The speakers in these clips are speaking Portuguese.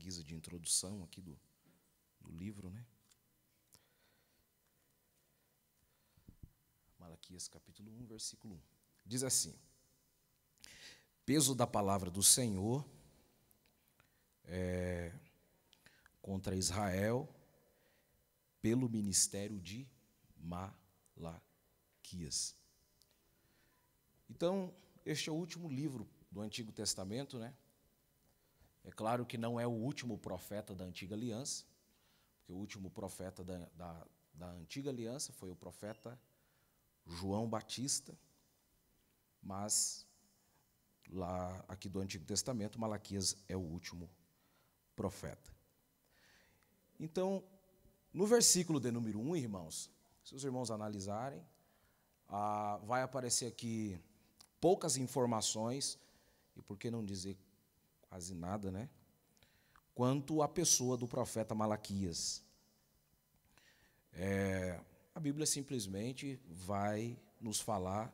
pesquisa de introdução aqui do livro, né? Malaquias capítulo 1, versículo 1. Diz assim: peso da palavra do Senhor contra Israel pelo ministério de Malaquias. Então, este é o último livro do Antigo Testamento, né? É claro que não é o último profeta da Antiga Aliança, porque o último profeta da Antiga Aliança foi o profeta João Batista, mas lá aqui do Antigo Testamento, Malaquias é o último profeta. Então, no versículo de número 1, irmãos, se os irmãos analisarem, vai aparecer aqui poucas informações, e por que não dizer quase nada, né? Quanto à pessoa do profeta Malaquias. A Bíblia simplesmente vai nos falar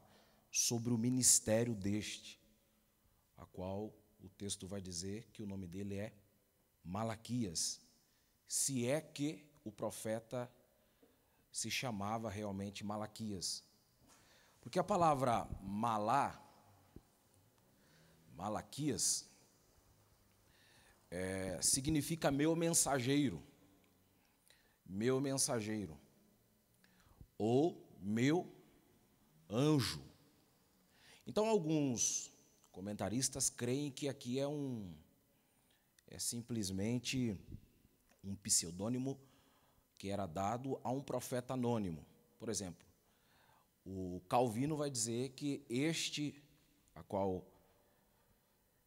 sobre o ministério deste, a qual o texto vai dizer que o nome dele é Malaquias, se é que o profeta se chamava realmente Malaquias. Porque a palavra Malaquias, significa meu mensageiro, ou meu anjo. Então, alguns comentaristas creem que aqui é simplesmente um pseudônimo que era dado a um profeta anônimo. Por exemplo, o Calvino vai dizer que este, a qual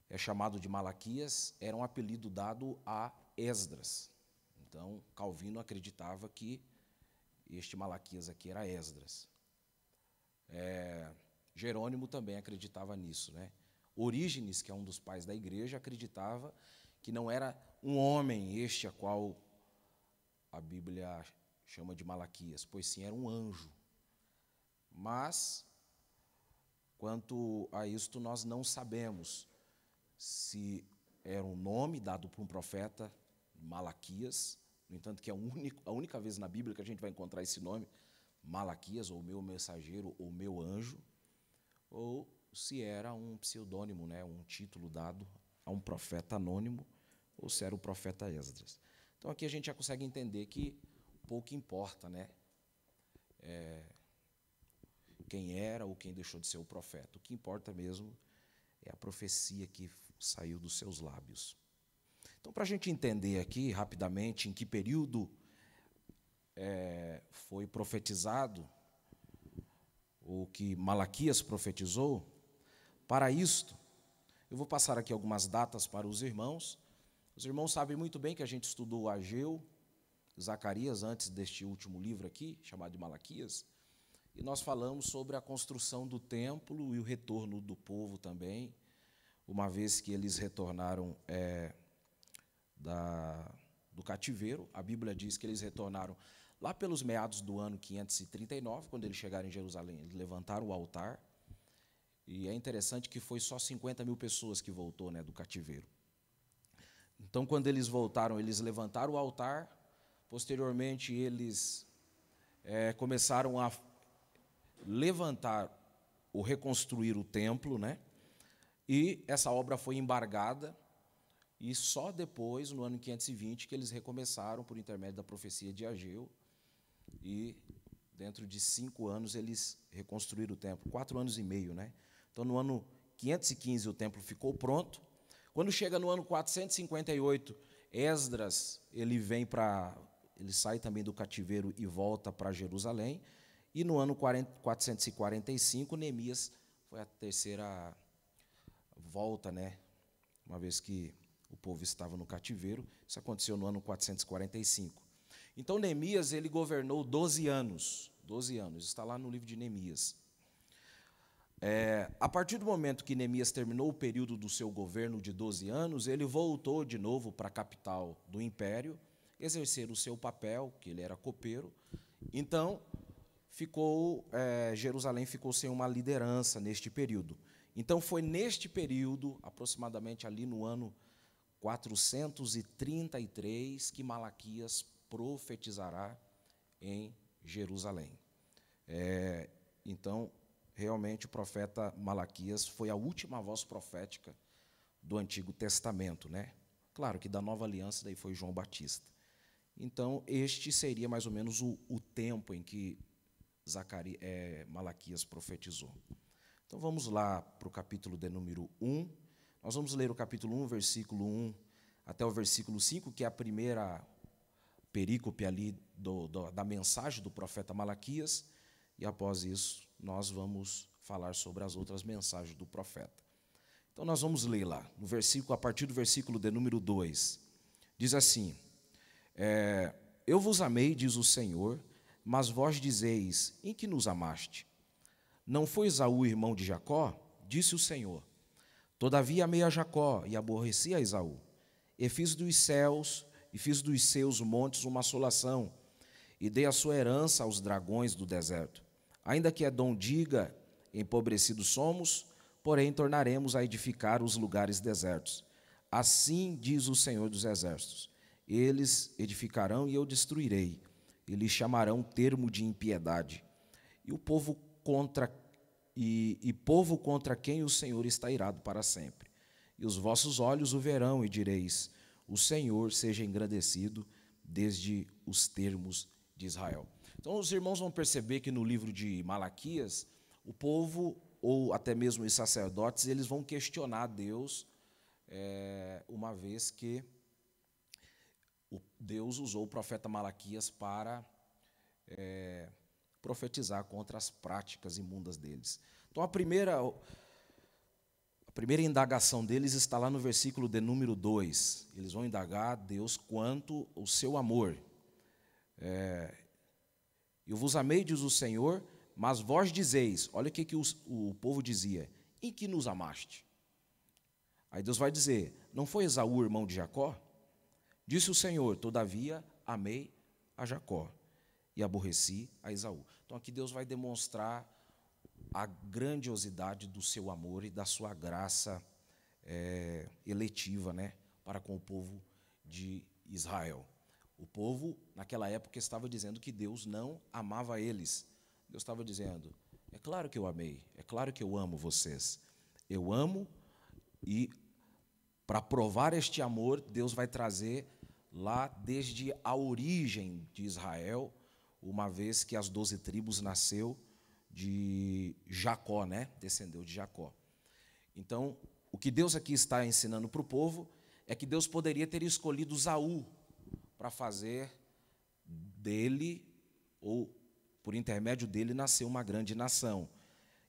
é chamado de Malaquias, era um apelido dado a Esdras. Então, Calvino acreditava que este Malaquias aqui era Esdras. Jerônimo também acreditava nisso, né? Orígenes, que é um dos pais da igreja, acreditava que não era um homem este a qual a Bíblia chama de Malaquias, pois sim, era um anjo. Mas, quanto a isto, nós não sabemos se era um nome dado por um profeta, Malaquias, no entanto, que é a única vez na Bíblia que a gente vai encontrar esse nome, Malaquias, ou meu mensageiro, ou meu anjo, ou se era um pseudônimo, né, um título dado a um profeta anônimo, ou se era o profeta Esdras. Então, aqui a gente já consegue entender que pouco importa, né, quem era ou quem deixou de ser o profeta. O que importa mesmo é a profecia que saiu dos seus lábios. Então, para a gente entender aqui, rapidamente, em que período foi profetizado o que Malaquias profetizou, para isto, eu vou passar aqui algumas datas para os irmãos. Os irmãos sabem muito bem que a gente estudou Ageu, Zacarias, antes deste último livro aqui, chamado de Malaquias, e nós falamos sobre a construção do templo e o retorno do povo também, uma vez que eles retornaram do cativeiro. A Bíblia diz que eles retornaram lá pelos meados do ano 539, quando eles chegaram em Jerusalém, eles levantaram o altar, e é interessante que foi só 50 mil pessoas que voltou, né, do cativeiro. Então, quando eles voltaram, eles levantaram o altar, posteriormente eles começaram a levantar ou reconstruir o templo, né, e essa obra foi embargada, e só depois, no ano 520, que eles recomeçaram por intermédio da profecia de Ageu, e dentro de 5 anos eles reconstruíram o templo, 4 anos e meio, né? Então, no ano 515 o templo ficou pronto. Quando chega no ano 458, Esdras, ele sai também do cativeiro e volta para Jerusalém, e no ano 445, Neemias foi a terceira volta, né? Uma vez que o povo estava no cativeiro, isso aconteceu no ano 445. Então, Neemias, ele governou 12 anos, está lá no livro de Neemias. A partir do momento que Neemias terminou o período do seu governo de 12 anos, ele voltou de novo para a capital do império, exercer o seu papel, que ele era copeiro. Então, Jerusalém ficou sem uma liderança neste período. Então, foi neste período, aproximadamente ali no ano 433 que Malaquias profetizará em Jerusalém. Então, realmente, o profeta Malaquias foi a última voz profética do Antigo Testamento, né? Claro que da Nova Aliança daí foi João Batista. Então, este seria mais ou menos o tempo em que Malaquias profetizou. Então, vamos lá para o capítulo de número 1. Nós vamos ler o capítulo 1, versículo 1 até o versículo 5, que é a primeira perícope ali da mensagem do profeta Malaquias, e após isso nós vamos falar sobre as outras mensagens do profeta. Então nós vamos ler lá, no versículo, a partir do versículo de número 2, diz assim: Eu vos amei, diz o Senhor, mas vós dizeis, em que nos amaste? Não foi Esaú irmão de Jacó? Disse o Senhor. Todavia amei a Jacó e aborreci a Esaú. E fiz dos céus e fiz dos seus montes uma assolação, e dei a sua herança aos dragões do deserto. Ainda que Edom diga, empobrecidos somos, porém tornaremos a edificar os lugares desertos. Assim diz o Senhor dos Exércitos: eles edificarão e eu destruirei, e lhes chamarão termo de impiedade. E povo contra quem o Senhor está irado para sempre. E os vossos olhos o verão, e direis: o Senhor seja engrandecido desde os termos de Israel. Então, os irmãos vão perceber que no livro de Malaquias, o povo, ou até mesmo os sacerdotes, eles vão questionar Deus, uma vez que Deus usou o profeta Malaquias para profetizar contra as práticas imundas deles. Então, a primeira indagação deles está lá no versículo de número 2. Eles vão indagar a Deus quanto ao seu amor. Eu vos amei, diz o Senhor, mas vós dizeis, olha o que o povo dizia: em que nos amaste? Aí Deus vai dizer: não foi Esaú irmão de Jacó? Disse o Senhor: todavia amei a Jacó e aborreci a Esaú. Então aqui Deus vai demonstrar a grandiosidade do seu amor e da sua graça eletiva, né, para com o povo de Israel. O povo, naquela época, estava dizendo que Deus não amava eles. Deus estava dizendo: é claro que eu amei, é claro que eu amo vocês. Eu amo, e para provar este amor, Deus vai trazer lá desde a origem de Israel, uma vez que as 12 tribos nasceu de Jacó, né? Descendeu de Jacó. Então, o que Deus aqui está ensinando para o povo é que Deus poderia ter escolhido Esaú para fazer dele, ou por intermédio dele, nascer uma grande nação,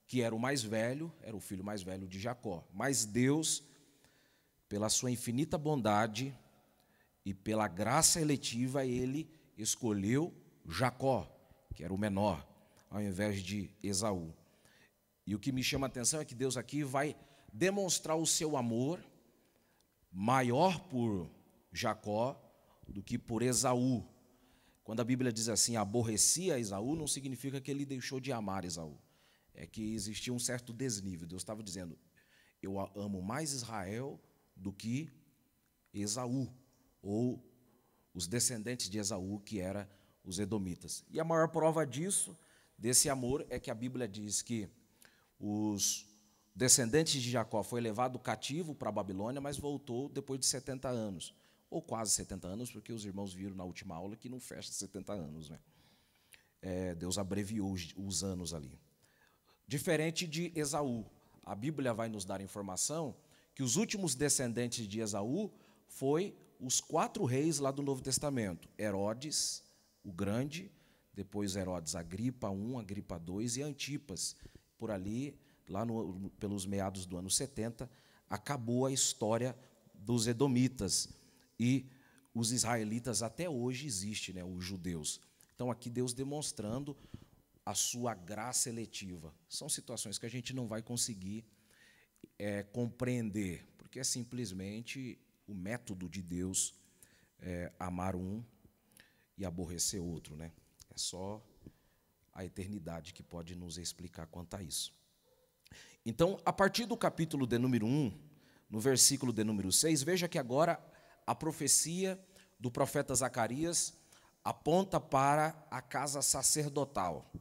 que era o mais velho, era o filho mais velho de Jacó. Mas Deus, pela sua infinita bondade e pela graça eletiva, ele escolheu Jacó, que era o menor, ao invés de Esaú. E o que me chama a atenção é que Deus aqui vai demonstrar o seu amor maior por Jacó do que por Esaú. Quando a Bíblia diz assim, aborrecia Esaú, não significa que ele deixou de amar Esaú. É que existia um certo desnível. Deus estava dizendo: eu amo mais Israel do que Esaú, ou os descendentes de Esaú, que eram os edomitas. E a maior prova disso, desse amor, é que a Bíblia diz que os descendentes de Jacó foi levado cativo para a Babilônia, mas voltou depois de 70 anos, ou quase 70 anos, porque os irmãos viram na última aula que não fecha 70 anos, né? Deus abreviou os anos ali. Diferente de Esaú, a Bíblia vai nos dar informação que os últimos descendentes de Esaú foi os 4 reis lá do Novo Testamento: Herodes, o Grande, depois Herodes Agripa I, Agripa II e Antipas. Por ali, lá pelos meados do ano 70, acabou a história dos edomitas, e os israelitas até hoje existem, né, os judeus. Então aqui Deus demonstrando a sua graça eletiva. São situações que a gente não vai conseguir compreender, porque é simplesmente o método de Deus amar um e aborrecer outro, né? É só a eternidade que pode nos explicar quanto a isso. Então, a partir do capítulo de número 1, no versículo de número 6, veja que agora a profecia do profeta Zacarias aponta para a casa sacerdotal.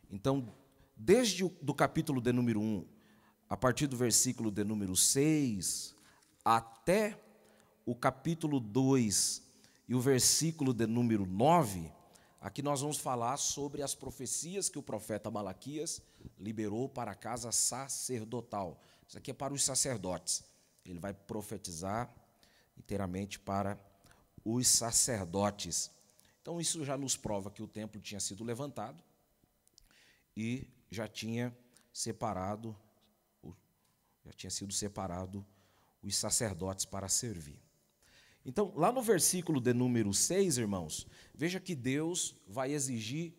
Então, desde do capítulo de número 1, a partir do versículo de número 6, até o capítulo 2 e o versículo de número 9, aqui nós vamos falar sobre as profecias que o profeta Malaquias liberou para a casa sacerdotal. Isso aqui é para os sacerdotes. Ele vai profetizar inteiramente para os sacerdotes. Então, isso já nos prova que o templo tinha sido levantado e já tinha sido separado os sacerdotes para servir. Então, lá no versículo de número 6, irmãos, veja que Deus vai exigir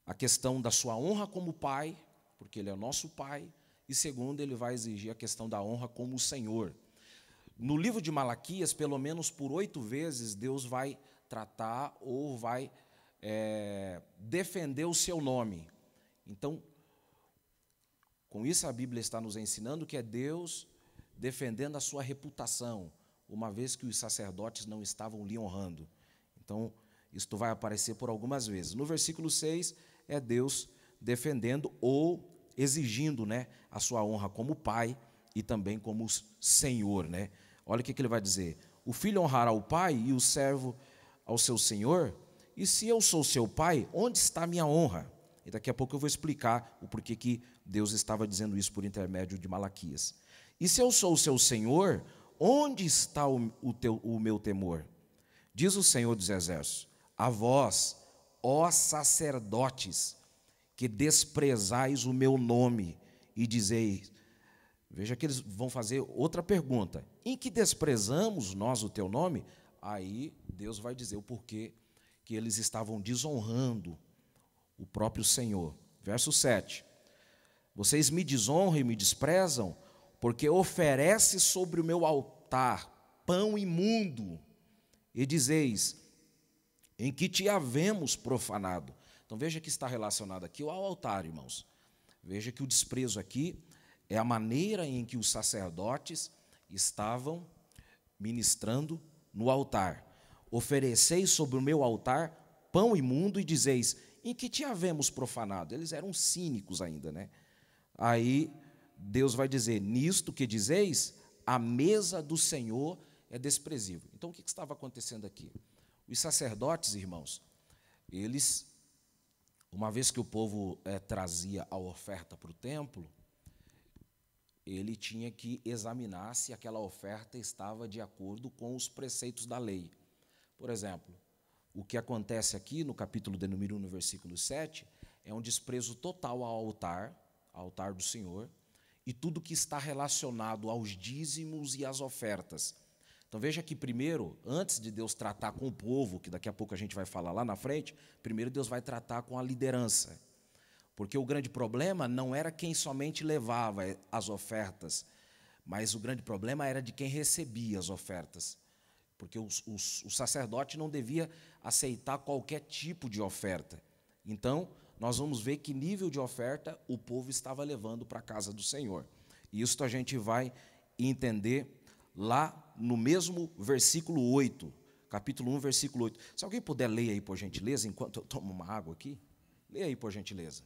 a questão da sua honra como pai, porque Ele é nosso pai, e segundo, Ele vai exigir a questão da honra como Senhor. No livro de Malaquias, pelo menos por 8 vezes, Deus vai tratar ou vai defender o seu nome. Então, com isso a Bíblia está nos ensinando que é Deus defendendo a sua reputação, uma vez que os sacerdotes não estavam lhe honrando. Então, isto vai aparecer por algumas vezes. No versículo 6, é Deus defendendo ou exigindo, né, a sua honra como pai e também como Senhor, né? Olha o que ele vai dizer: o filho honrará o pai e o servo ao seu senhor, e se eu sou seu pai, onde está a minha honra? E daqui a pouco eu vou explicar o porquê que Deus estava dizendo isso por intermédio de Malaquias. E se eu sou o seu senhor, onde está o meu temor? Diz o Senhor dos Exércitos: a vós, ó sacerdotes, que desprezais o meu nome e dizeis. Veja que eles vão fazer outra pergunta: em que desprezamos nós o teu nome? Aí Deus vai dizer o porquê que eles estavam desonrando o próprio Senhor. Verso 7. Vocês me desonram e me desprezam, porque oferece sobre o meu altar pão imundo, e dizeis: em que te havemos profanado? Então veja que está relacionado aqui ao altar, irmãos. Veja que o desprezo aqui é a maneira em que os sacerdotes estavam ministrando no altar. Ofereceis sobre o meu altar pão imundo e dizeis: em que te havemos profanado? Eles eram cínicos ainda, né? Aí Deus vai dizer: nisto que dizeis, a mesa do Senhor é desprezível. Então o que estava acontecendo aqui? Os sacerdotes, irmãos, eles, uma vez que o povo trazia a oferta para o templo, ele tinha que examinar se aquela oferta estava de acordo com os preceitos da lei. Por exemplo, o que acontece aqui no capítulo de número 1, no versículo 7, é um desprezo total ao altar do Senhor, e tudo que está relacionado aos dízimos e às ofertas. Então veja que primeiro, antes de Deus tratar com o povo, que daqui a pouco a gente vai falar lá na frente, primeiro Deus vai tratar com a liderança. Porque o grande problema não era quem somente levava as ofertas, mas o grande problema era de quem recebia as ofertas. Porque o sacerdote não devia aceitar qualquer tipo de oferta. Então, nós vamos ver que nível de oferta o povo estava levando para a casa do Senhor. E isso a gente vai entender lá no mesmo versículo 8, capítulo 1, versículo 8. Se alguém puder ler aí, por gentileza, enquanto eu tomo uma água aqui, leia aí, por gentileza.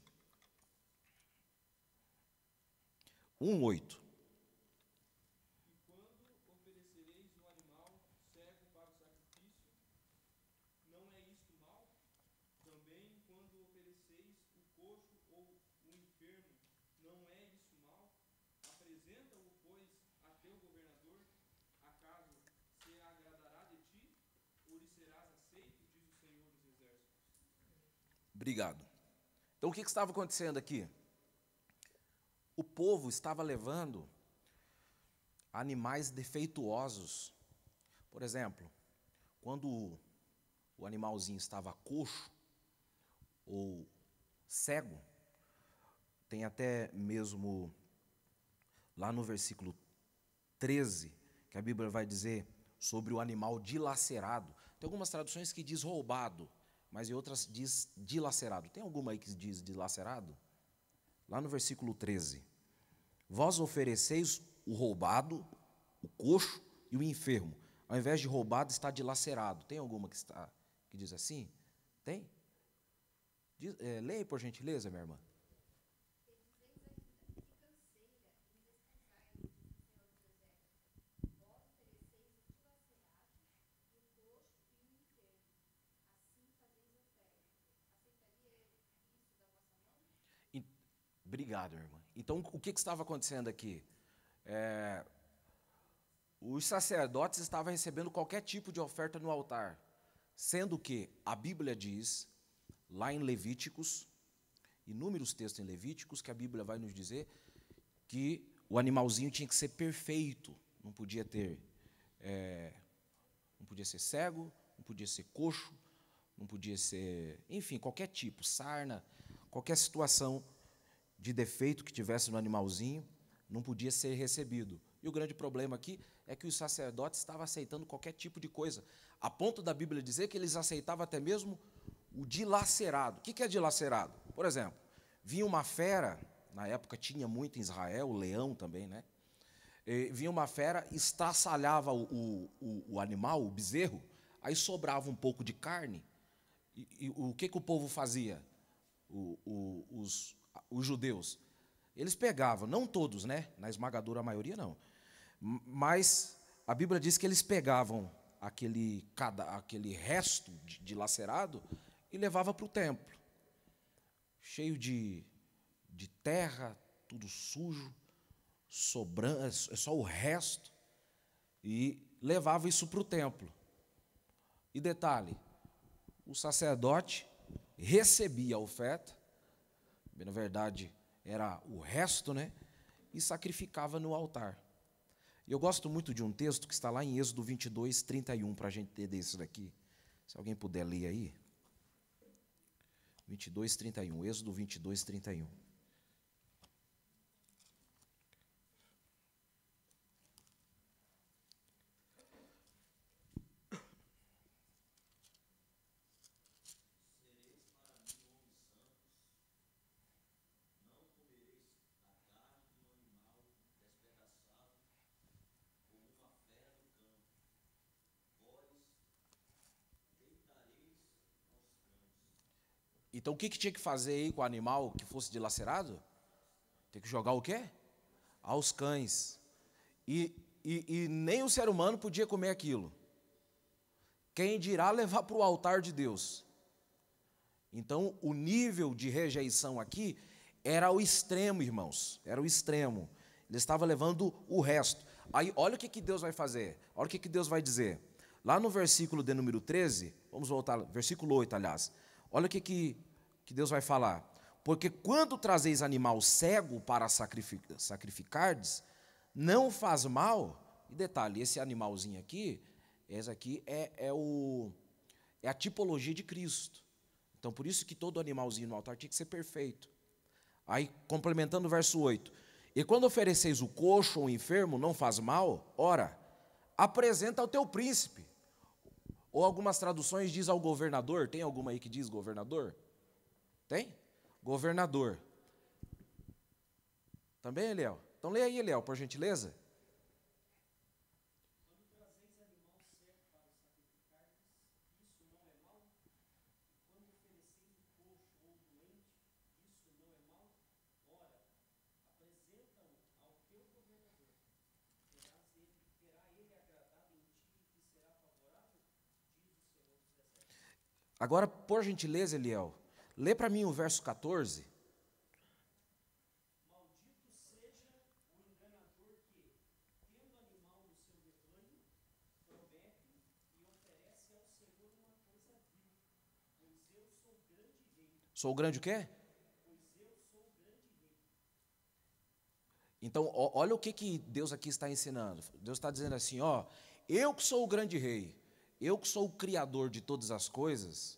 1:8. Obrigado. Então, o que estava acontecendo aqui? O povo estava levando animais defeituosos. Por exemplo, quando o animalzinho estava coxo ou cego, tem até mesmo lá no versículo 13, que a Bíblia vai dizer sobre o animal dilacerado. Tem algumas traduções que diz roubado, mas em outras diz dilacerado. Tem alguma aí que diz dilacerado? Lá no versículo 13. vós ofereceis o roubado, o coxo e o enfermo. Ao invés de roubado, está dilacerado. Tem alguma que diz assim? Tem? Leia, por gentileza, minha irmã. Obrigado, irmã. Então, o que estava acontecendo aqui? Os sacerdotes estavam recebendo qualquer tipo de oferta no altar, sendo que a Bíblia diz, lá em Levíticos, inúmeros textos em Levíticos, que a Bíblia vai nos dizer que o animalzinho tinha que ser perfeito, não podia ser cego, não podia ser coxo, não podia ser, enfim, qualquer tipo, sarna, qualquer situação de defeito que tivesse no animalzinho, não podia ser recebido. E o grande problema aqui é que os sacerdotes estavam aceitando qualquer tipo de coisa, a ponto da Bíblia dizer que eles aceitavam até mesmo o dilacerado. O que é dilacerado? Por exemplo, vinha uma fera, na época tinha muito em Israel, o leão também, né? Vinha uma fera, estraçalhava o animal, o bezerro, aí sobrava um pouco de carne, e o que o povo fazia? Os judeus, eles pegavam, não todos, né? Na esmagadora maioria não, mas a Bíblia diz que eles pegavam aquele resto de lacerado e levavam para o templo, cheio de terra, tudo sujo, sobrando, só o resto, e levava isso para o templo. E detalhe, o sacerdote recebia a oferta, na verdade era o resto, né? E sacrificava no altar. E eu gosto muito de um texto que está lá em Êxodo 22, 31, para a gente entender isso daqui. Se alguém puder ler aí. 22, 31, Êxodo 22, 31. Então, o que tinha que fazer aí com o animal que fosse dilacerado? Tem que jogar o quê? Aos cães. E nem o ser humano podia comer aquilo. Quem dirá levar para o altar de Deus? Então, o nível de rejeição aqui era o extremo, irmãos. Era o extremo. Ele estava levando o resto. Aí, olha o que Deus vai fazer. Olha o que Deus vai dizer. Lá no versículo de número 13, vamos voltar, versículo 8, aliás. Olha o que Deus vai falar. Porque quando trazeis animal cego para sacrificardes, não faz mal. E detalhe, esse animalzinho aqui, esse aqui é a tipologia de Cristo. Então, por isso que todo animalzinho no altar tinha que ser perfeito. Aí, complementando o verso 8. E quando ofereceis o coxo ou o enfermo, não faz mal, ora, apresenta ao teu príncipe. Ou algumas traduções diz ao governador. Tem alguma aí que diz governador? Tem? Governador. Também, Eliel? Então leia aí, Eliel, por gentileza. Agora, por gentileza, Eliel, lê para mim o verso 14. Maldito seja o enganador que, tendo animal no seu rebanho, promete e oferece ao Senhor uma coisa vil, pois eu sou grande rei. Sou o grande o quê? Pois eu sou grande rei. Então, olha o que Deus aqui está ensinando. Deus está dizendo assim, ó, eu que sou o grande rei, eu que sou o criador de todas as coisas,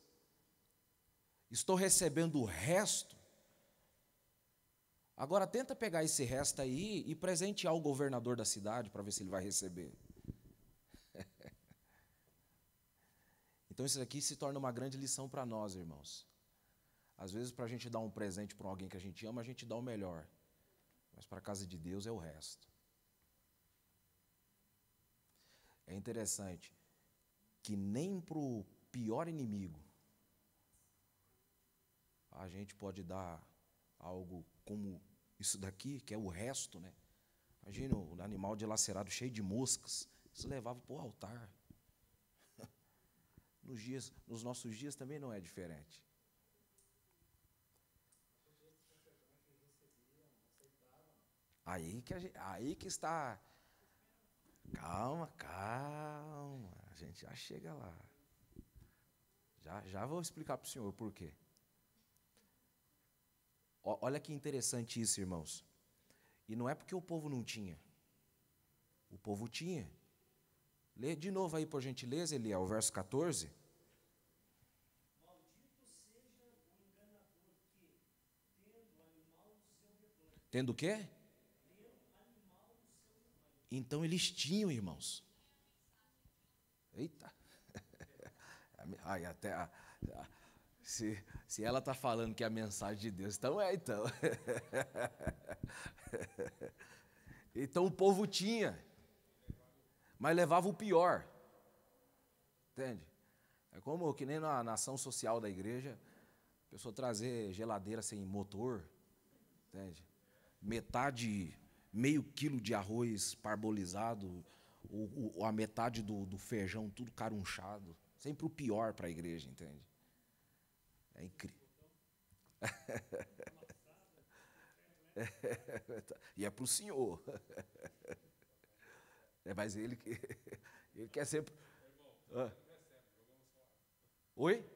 estou recebendo o resto. Agora tenta pegar esse resto aí e presentear o governador da cidade para ver se ele vai receber. Então isso aqui se torna uma grande lição para nós, irmãos. Às vezes, para a gente dar um presente para alguém que a gente ama, a gente dá o melhor. Mas para a casa de Deus é o resto. É interessante que nem para o pior inimigo a gente pode dar algo como isso daqui, que é o resto, né? Imagina um animal dilacerado cheio de moscas, isso levava para o altar. Nos nossos dias também não é diferente. Aí que está. Calma, a gente já chega lá. Já vou explicar para o senhor por quê. Olha que interessante isso, irmãos. E não é porque o povo não tinha. O povo tinha. Lê de novo aí, por gentileza, Eliel, o verso 14. Maldito seja o enganador que, tendo animal no seu rebanho. Tendo o quê? Então eles tinham, irmãos. Eita. Ai, se ela está falando que é a mensagem de Deus, então é, então. Então o povo tinha, mas levava o pior. Entende? É como que nem na ação social da igreja, a pessoa trazer geladeira sem motor, entende? Meio quilo de arroz parbolizado, ou a metade do feijão tudo carunchado. Sempre o pior para a igreja, entende? É incrível. E é para o senhor. Mas ele quer sempre. Oi?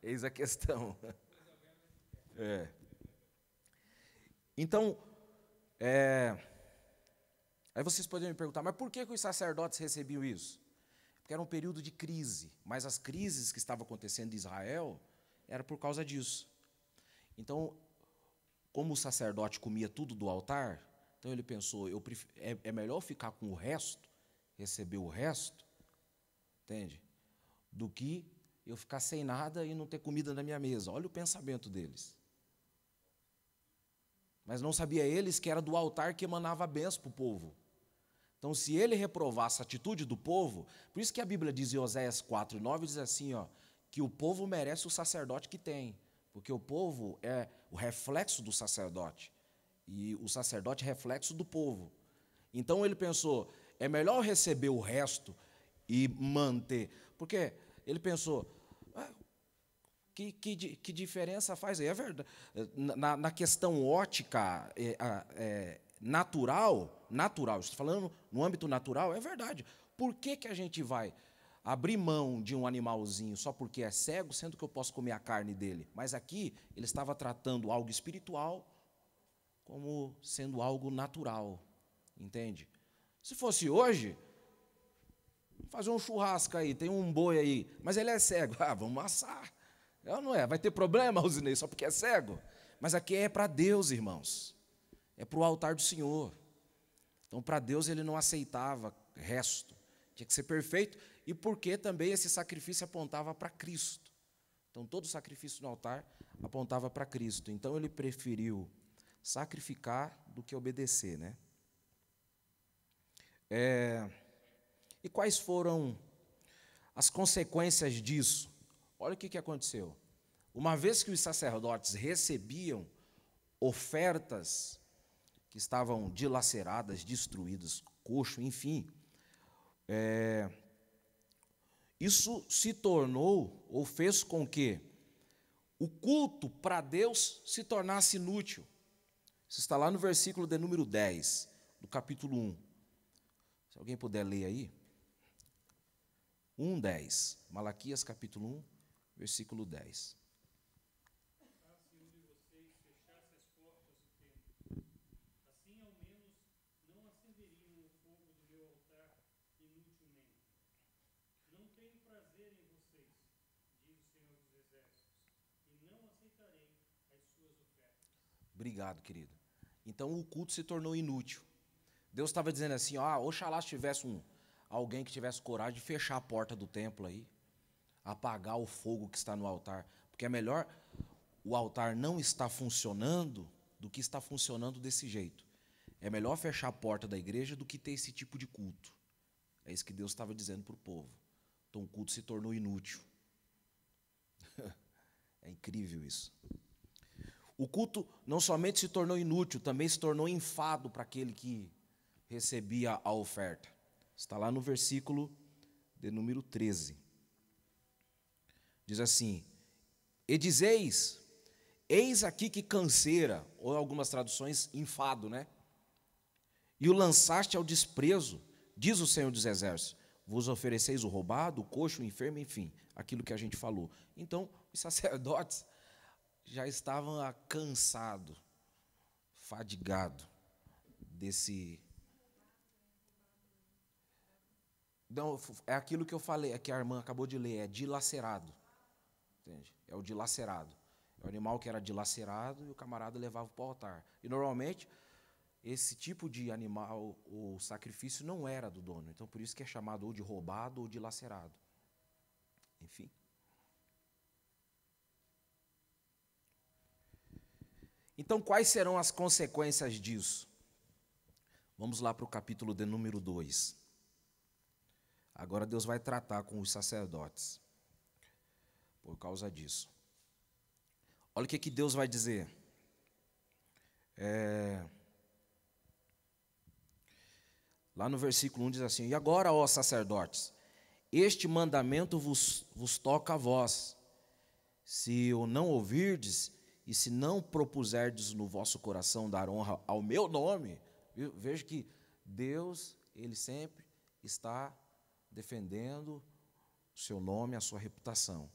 Eis a questão. É. Então, aí vocês podem me perguntar, mas por que os sacerdotes recebiam isso? Porque era um período de crise, mas as crises que estavam acontecendo em Israel era por causa disso. Então, como o sacerdote comia tudo do altar, então ele pensou, é melhor ficar com o resto, receber o resto, entende? Do que eu ficar sem nada e não ter comida na minha mesa. Olha o pensamento deles. Mas não sabia eles que era do altar que emanava a bênção para o povo. Então, se ele reprovasse a atitude do povo, por isso que a Bíblia diz em Oséias 4:9, diz assim, que o povo merece o sacerdote que tem, porque o povo é o reflexo do sacerdote, e o sacerdote é reflexo do povo. Então, ele pensou, é melhor receber o resto e manter, porque ele pensou, que diferença faz aí? É verdade. Na questão ótica, natural, estou falando no âmbito natural, é verdade. Por que a gente vai abrir mão de um animalzinho só porque é cego, sendo que eu posso comer a carne dele? Mas aqui ele estava tratando algo espiritual como sendo algo natural, entende? Se fosse hoje, fazer um churrasco aí, tem um boi aí, mas ele é cego, vamos assar. Não é? Vai ter problema, Rosinei, só porque é cego? Mas aqui é para Deus, irmãos. É para o altar do Senhor. Então, para Deus, ele não aceitava resto. Tinha que ser perfeito. E porque também esse sacrifício apontava para Cristo. Então, todo sacrifício no altar apontava para Cristo. Então, ele preferiu sacrificar do que obedecer, né? E quais foram as consequências disso? Olha o que aconteceu. Uma vez que os sacerdotes recebiam ofertas que estavam dilaceradas, destruídas, coxo, enfim, isso se tornou, ou fez com que o culto para Deus se tornasse inútil. Isso está lá no versículo de número 10, do capítulo 1. Se alguém puder ler aí. 1:10. Malaquias, capítulo 1, versículo 10. Se um de vocês fechasse as portas do templo, assim ao menos não acenderiam o fogo do meu altar inutilmente. Não tenho prazer em vocês, diz o Senhor dos Exércitos, e não aceitarei as suas ofertas. Obrigado, querido. Então o culto se tornou inútil. Deus estava dizendo assim, oxalá se tivesse alguém que tivesse coragem de fechar a porta do templo aí, apagar o fogo que está no altar, porque é melhor o altar não estar funcionando do que está funcionando desse jeito. É melhor fechar a porta da igreja do que ter esse tipo de culto. É isso que Deus estava dizendo para o povo. Então o culto se tornou inútil. É incrível isso. O culto não somente se tornou inútil, também se tornou enfado para aquele que recebia a oferta. Está lá no versículo de número 13. Diz assim: e dizeis, eis aqui que canseira, ou algumas traduções, enfado, né? E o lançaste ao desprezo, diz o Senhor dos Exércitos, vos ofereceis o roubado, o coxo, o enfermo, enfim, aquilo que a gente falou. Então, os sacerdotes já estavam cansados, fadigados desse... Não, é aquilo que eu falei, é que a irmã acabou de ler, é dilacerado. Entende? É o dilacerado. É o animal que era dilacerado e o camarada levava para o altar. E, normalmente, esse tipo de animal, o sacrifício não era do dono. Então, por isso que é chamado ou de roubado ou dilacerado. Enfim. Então, quais serão as consequências disso? Vamos lá para o capítulo de número 2. Agora Deus vai tratar com os sacerdotes por causa disso. Olha o que Deus vai dizer. Lá no versículo 1 diz assim: e agora, ó sacerdotes, este mandamento vos toca a vós. Se o não ouvirdes, e se não propuserdes no vosso coração dar honra ao meu nome, veja que Deus, Ele sempre está defendendo o seu nome, a sua reputação.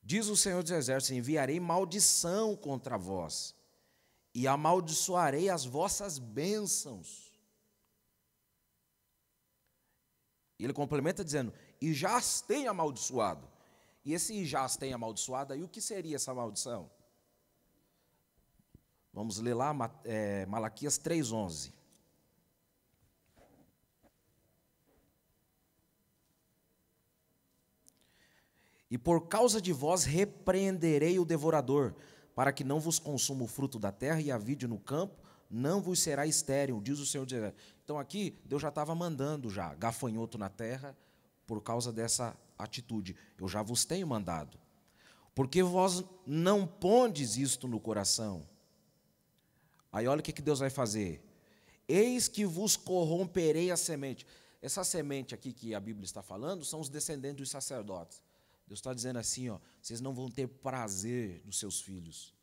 Diz o Senhor dos Exércitos: enviarei maldição contra vós, e amaldiçoarei as vossas bênçãos. E ele complementa dizendo: e já as tenho amaldiçoado. E esse já as tenho amaldiçoado, aí o que seria essa maldição? Vamos ler lá Malaquias 3:11. E por causa de vós repreenderei o devorador, para que não vos consuma o fruto da terra e a vide no campo, não vos será estéril, diz o Senhor. Então aqui, Deus já estava mandando gafanhoto na terra por causa dessa atitude. Eu já vos tenho mandado. Porque vós não pondes isto no coração. Aí olha o que Deus vai fazer. Eis que vos corromperei a semente. Essa semente aqui que a Bíblia está falando são os descendentes dos sacerdotes. Deus está dizendo assim, vocês não vão ter prazer nos seus filhos.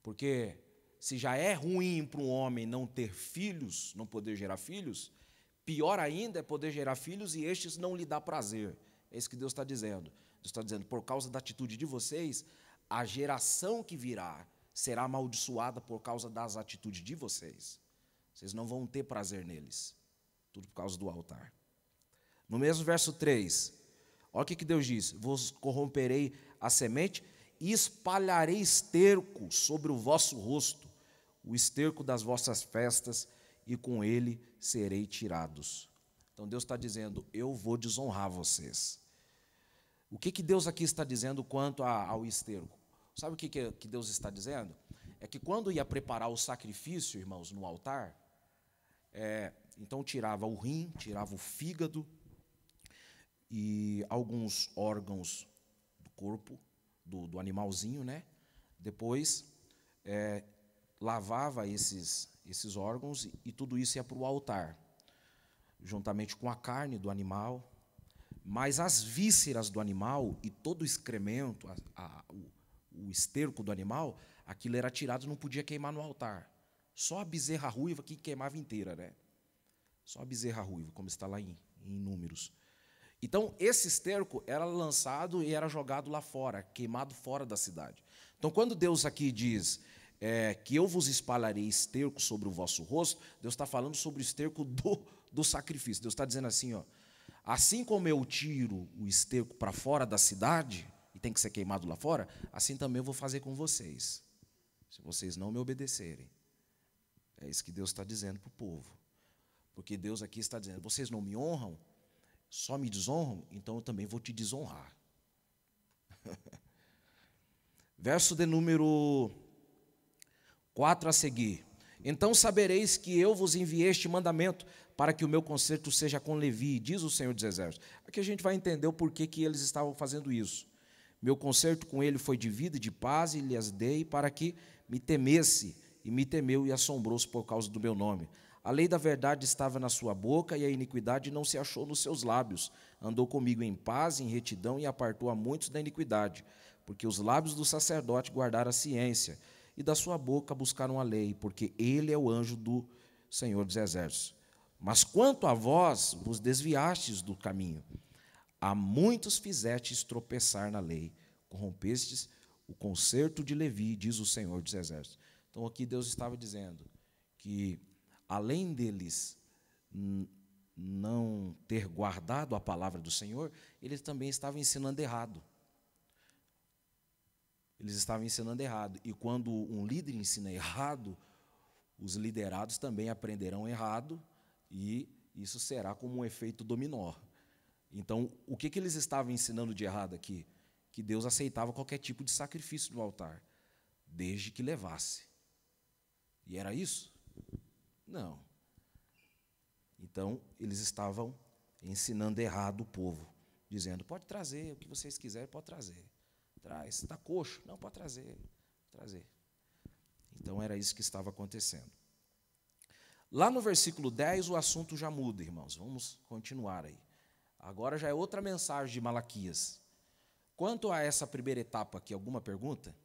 Porque se já é ruim para um homem não ter filhos, não poder gerar filhos, pior ainda é poder gerar filhos e estes não lhe dá prazer. É isso que Deus está dizendo. Deus está dizendo, por causa da atitude de vocês, a geração que virá será amaldiçoada por causa das atitudes de vocês. Vocês não vão ter prazer neles. Tudo por causa do altar. No mesmo verso 3, olha o que Deus diz: vos corromperei a semente e espalharei esterco sobre o vosso rosto, o esterco das vossas festas, e com ele serei tirados. Então Deus está dizendo, eu vou desonrar vocês. O que Deus aqui está dizendo quanto ao esterco? Sabe o que Deus está dizendo? É que quando ia preparar o sacrifício, irmãos, no altar, então tirava o rim, tirava o fígado e alguns órgãos do corpo do animalzinho, né? Depois lavava esses órgãos e tudo isso ia para o altar, juntamente com a carne do animal. Mas as vísceras do animal e todo o excremento, o esterco do animal, aquilo era tirado, não podia queimar no altar. Só a bezerra ruiva que queimava inteira, né? Só a bezerra ruiva, como está lá em Números. Então, esse esterco era lançado e era jogado lá fora, queimado fora da cidade. Então, quando Deus aqui diz que eu vos espalharei esterco sobre o vosso rosto, Deus está falando sobre o esterco do sacrifício. Deus está dizendo assim, assim como eu tiro o esterco para fora da cidade, e tem que ser queimado lá fora, assim também eu vou fazer com vocês, se vocês não me obedecerem. É isso que Deus está dizendo para o povo. Porque Deus aqui está dizendo, vocês não me honram, só me desonram, então eu também vou te desonrar. Verso de número 4 a seguir. Então sabereis que eu vos enviei este mandamento para que o meu concerto seja com Levi, diz o Senhor dos Exércitos. Aqui a gente vai entender o porquê que eles estavam fazendo isso. Meu concerto com ele foi de vida e de paz, e lhes dei para que me temesse, e me temeu e assombrou-se por causa do meu nome. A lei da verdade estava na sua boca, e a iniquidade não se achou nos seus lábios. Andou comigo em paz, em retidão, e apartou a muitos da iniquidade, porque os lábios do sacerdote guardaram a ciência, e da sua boca buscaram a lei, porque ele é o anjo do Senhor dos Exércitos. Mas quanto a vós, vos desviastes do caminho. A muitos fizestes tropeçar na lei, corrompestes o concerto de Levi, diz o Senhor dos Exércitos. Então aqui Deus estava dizendo que, além deles não ter guardado a palavra do Senhor, eles também estavam ensinando errado. Eles estavam ensinando errado. E quando um líder ensina errado, os liderados também aprenderão errado, e isso será como um efeito dominó. Então, o que eles estavam ensinando de errado aqui? Que Deus aceitava qualquer tipo de sacrifício no altar, desde que levasse. E era isso? Não. Então, eles estavam ensinando errado o povo, dizendo, pode trazer, o que vocês quiserem, pode trazer. Traz, está coxo? Não, pode trazer. Trazer. Então, era isso que estava acontecendo. Lá no versículo 10, o assunto já muda, irmãos. Vamos continuar aí. Agora já é outra mensagem de Malaquias. Quanto a essa primeira etapa aqui, alguma pergunta?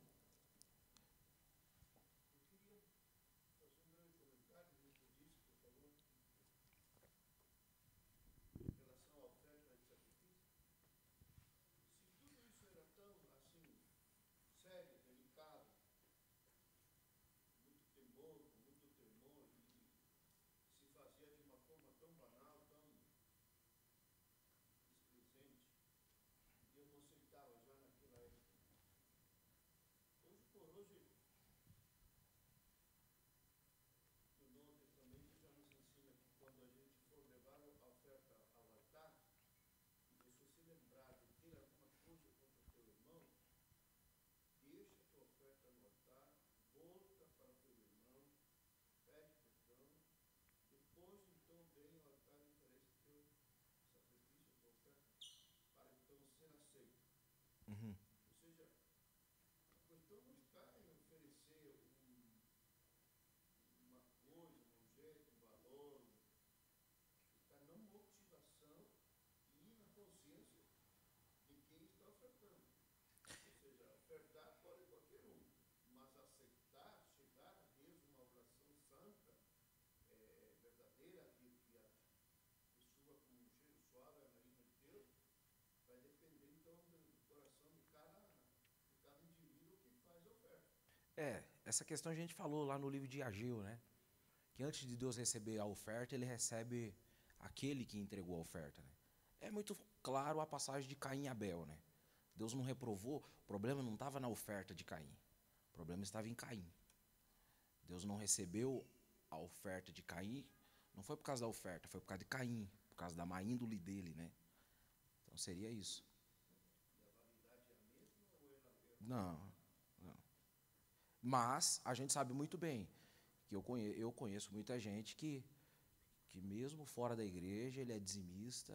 Uhum. Essa questão a gente falou lá no livro de Ageu, né? Que antes de Deus receber a oferta, ele recebe aquele que entregou a oferta, né? É muito claro a passagem de Caim e Abel, né? Deus não reprovou, o problema não estava na oferta de Caim, o problema estava em Caim. Deus não recebeu a oferta de Caim, não foi por causa da oferta, foi por causa de Caim, por causa da má índole dele, né? Então seria isso. Não, não. Mas a gente sabe muito bem que eu conheço muita gente que mesmo fora da igreja ele é dizimista.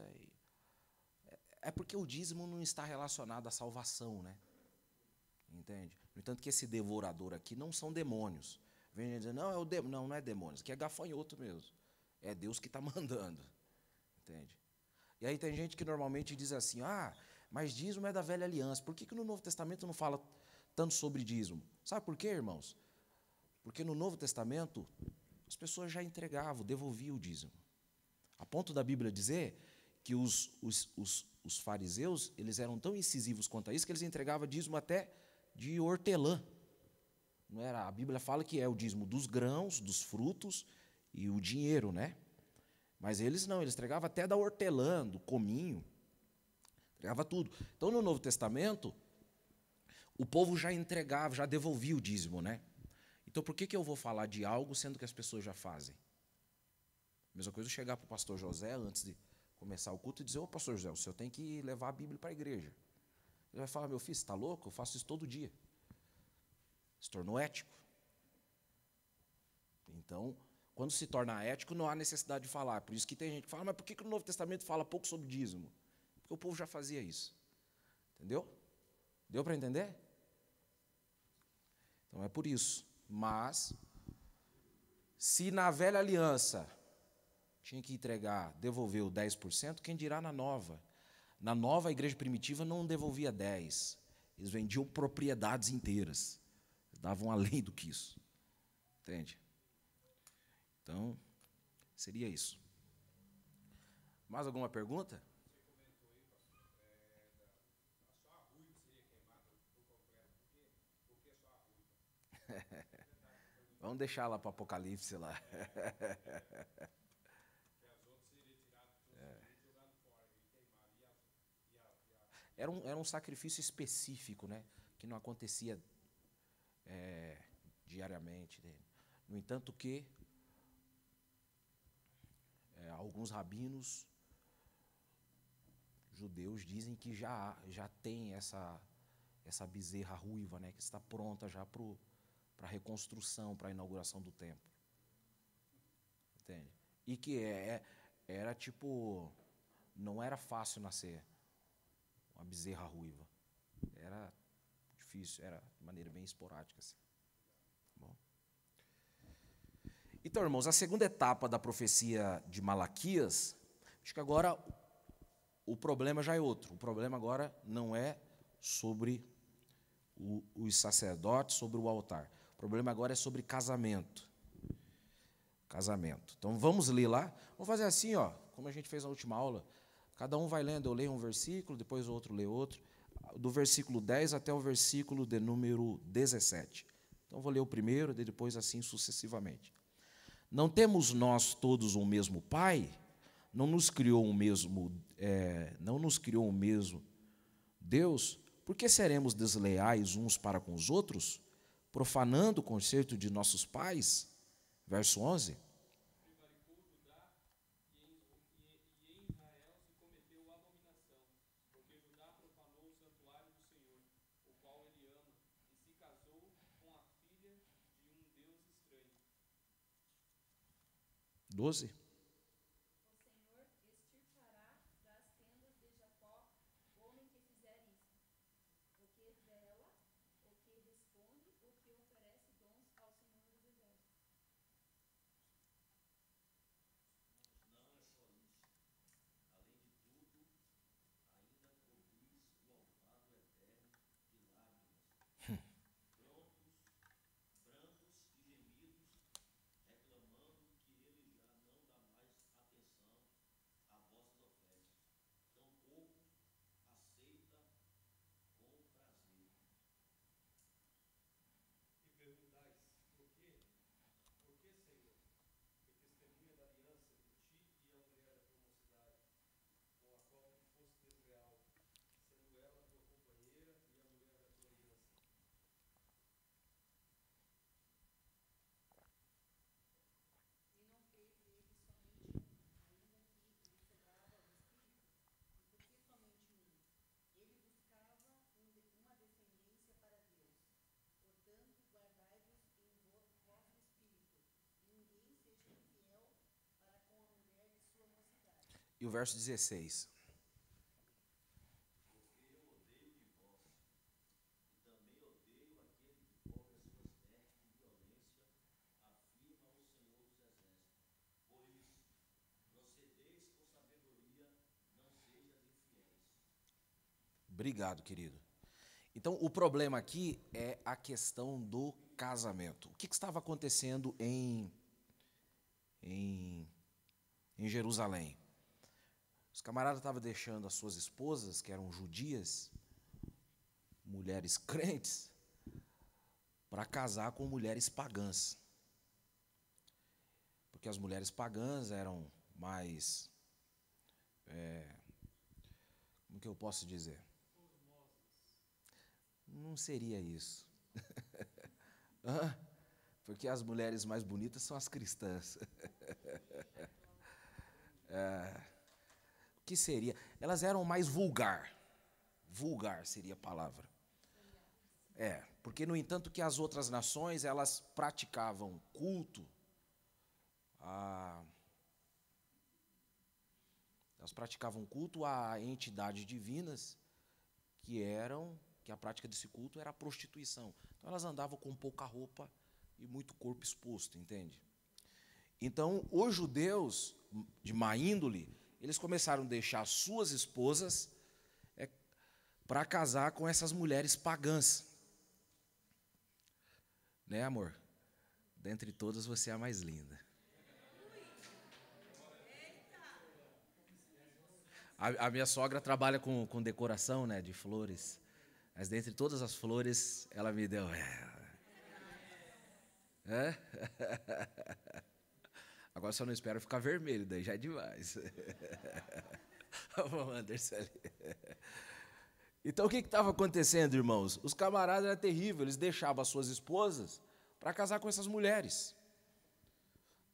É porque o dízimo não está relacionado à salvação, né? Entende? No entanto que esse devorador aqui não são demônios. Vem gente dizendo, não é demônios, que é gafanhoto mesmo. É Deus que está mandando. Entende? E aí tem gente que normalmente diz assim, mas dízimo é da velha aliança. Por que no Novo Testamento não fala tanto sobre dízimo? Sabe por quê, irmãos? Porque no Novo Testamento as pessoas já entregavam, devolviam o dízimo. A ponto da Bíblia dizer que os fariseus eles eram tão incisivos quanto a isso que eles entregavam dízimo até de hortelã. Não era? A Bíblia fala que é o dízimo dos grãos, dos frutos e o dinheiro, né? Mas eles não, eles entregavam até da hortelã, do cominho, entregava tudo. Então, no Novo Testamento, o povo já entregava, já devolvia o dízimo, né? Então, por que eu vou falar de algo sendo que as pessoas já fazem? Mesma coisa eu chegar para o pastor José, antes de começar o culto, e dizer, pastor José, o senhor tem que levar a Bíblia para a igreja. Ele vai falar, meu filho, você está louco? Eu faço isso todo dia. Se tornou ético. Então, quando se torna ético, não há necessidade de falar. Por isso que tem gente que fala, mas por que o Novo Testamento fala pouco sobre dízimo? Porque o povo já fazia isso. Entendeu? Deu para entender? Então é por isso. Mas, se na velha aliança tinha que entregar, devolver o 10%, quem dirá na nova? Na nova, a igreja primitiva não devolvia 10%. Eles vendiam propriedades inteiras. Eles davam além do que isso. Entende? Então, seria isso. Mais alguma pergunta? Vamos deixar lá para o Apocalipse lá. Era um sacrifício específico, né? Que não acontecia diariamente. Né? No entanto que alguns rabinos judeus dizem que já tem essa bezerra ruiva, né? Que está pronta já para a reconstrução, para a inauguração do templo. Entende? E que era tipo, não era fácil nascer uma bezerra ruiva. Era difícil, era de maneira bem esporádica. Assim. Bom. Então, irmãos, a segunda etapa da profecia de Malaquias, acho que agora o problema já é outro. O problema agora não é sobre os sacerdotes, sobre o altar. O problema agora é sobre casamento. Casamento. Então, vamos ler lá. Vamos fazer assim, ó, como a gente fez na última aula. Cada um vai lendo, eu leio um versículo, depois o outro lê outro. Do versículo 10 até o versículo de número 17. Então, vou ler o primeiro, e depois assim sucessivamente. Não temos nós todos um mesmo Pai? Não nos criou o mesmo Deus? Por que seremos desleais uns para com os outros, profanando o concerto de nossos pais? Verso 11. Doze. E o verso 16. Obrigado, querido. Então, o problema aqui é a questão do casamento. O que estava acontecendo em Jerusalém? Os camaradas estavam deixando as suas esposas, que eram judias, mulheres crentes, para casar com mulheres pagãs. Porque as mulheres pagãs eram mais... como que eu posso dizer? Não seria isso. Porque as mulheres mais bonitas são as cristãs. O que seria? Elas eram mais vulgar. Vulgar seria a palavra. Porque, no entanto, que as outras nações, elas praticavam culto elas praticavam culto a entidades divinas que a prática desse culto era a prostituição. Então elas andavam com pouca roupa e muito corpo exposto, entende? Então os judeus de má índole, eles começaram a deixar suas esposas para casar com essas mulheres pagãs. Né, amor? Dentre todas, você é a mais linda. A minha sogra trabalha com decoração, né, de flores. Mas dentre todas as flores, ela me deu. É? Agora só não espero ficar vermelho, daí já é demais. Vamos, Anderson ali. Então, o que estava acontecendo, irmãos? Os camaradas eram terríveis, eles deixavam as suas esposas para casar com essas mulheres.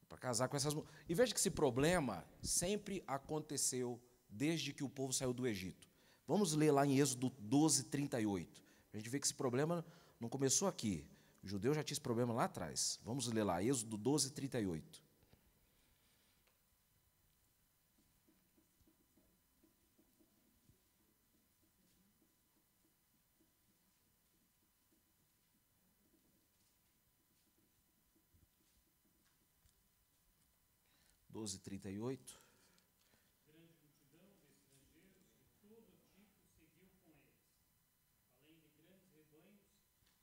Para casar com essas mulheres. E veja que esse problema sempre aconteceu desde que o povo saiu do Egito. Vamos ler lá em Êxodo 12, 38. A gente vê que esse problema não começou aqui. O judeu já tinha esse problema lá atrás. Vamos ler lá, Êxodo 12, 38. Doze, 38. Grande multidão de estrangeiros de todo tipo seguiu com eles, além de grandes rebanhos,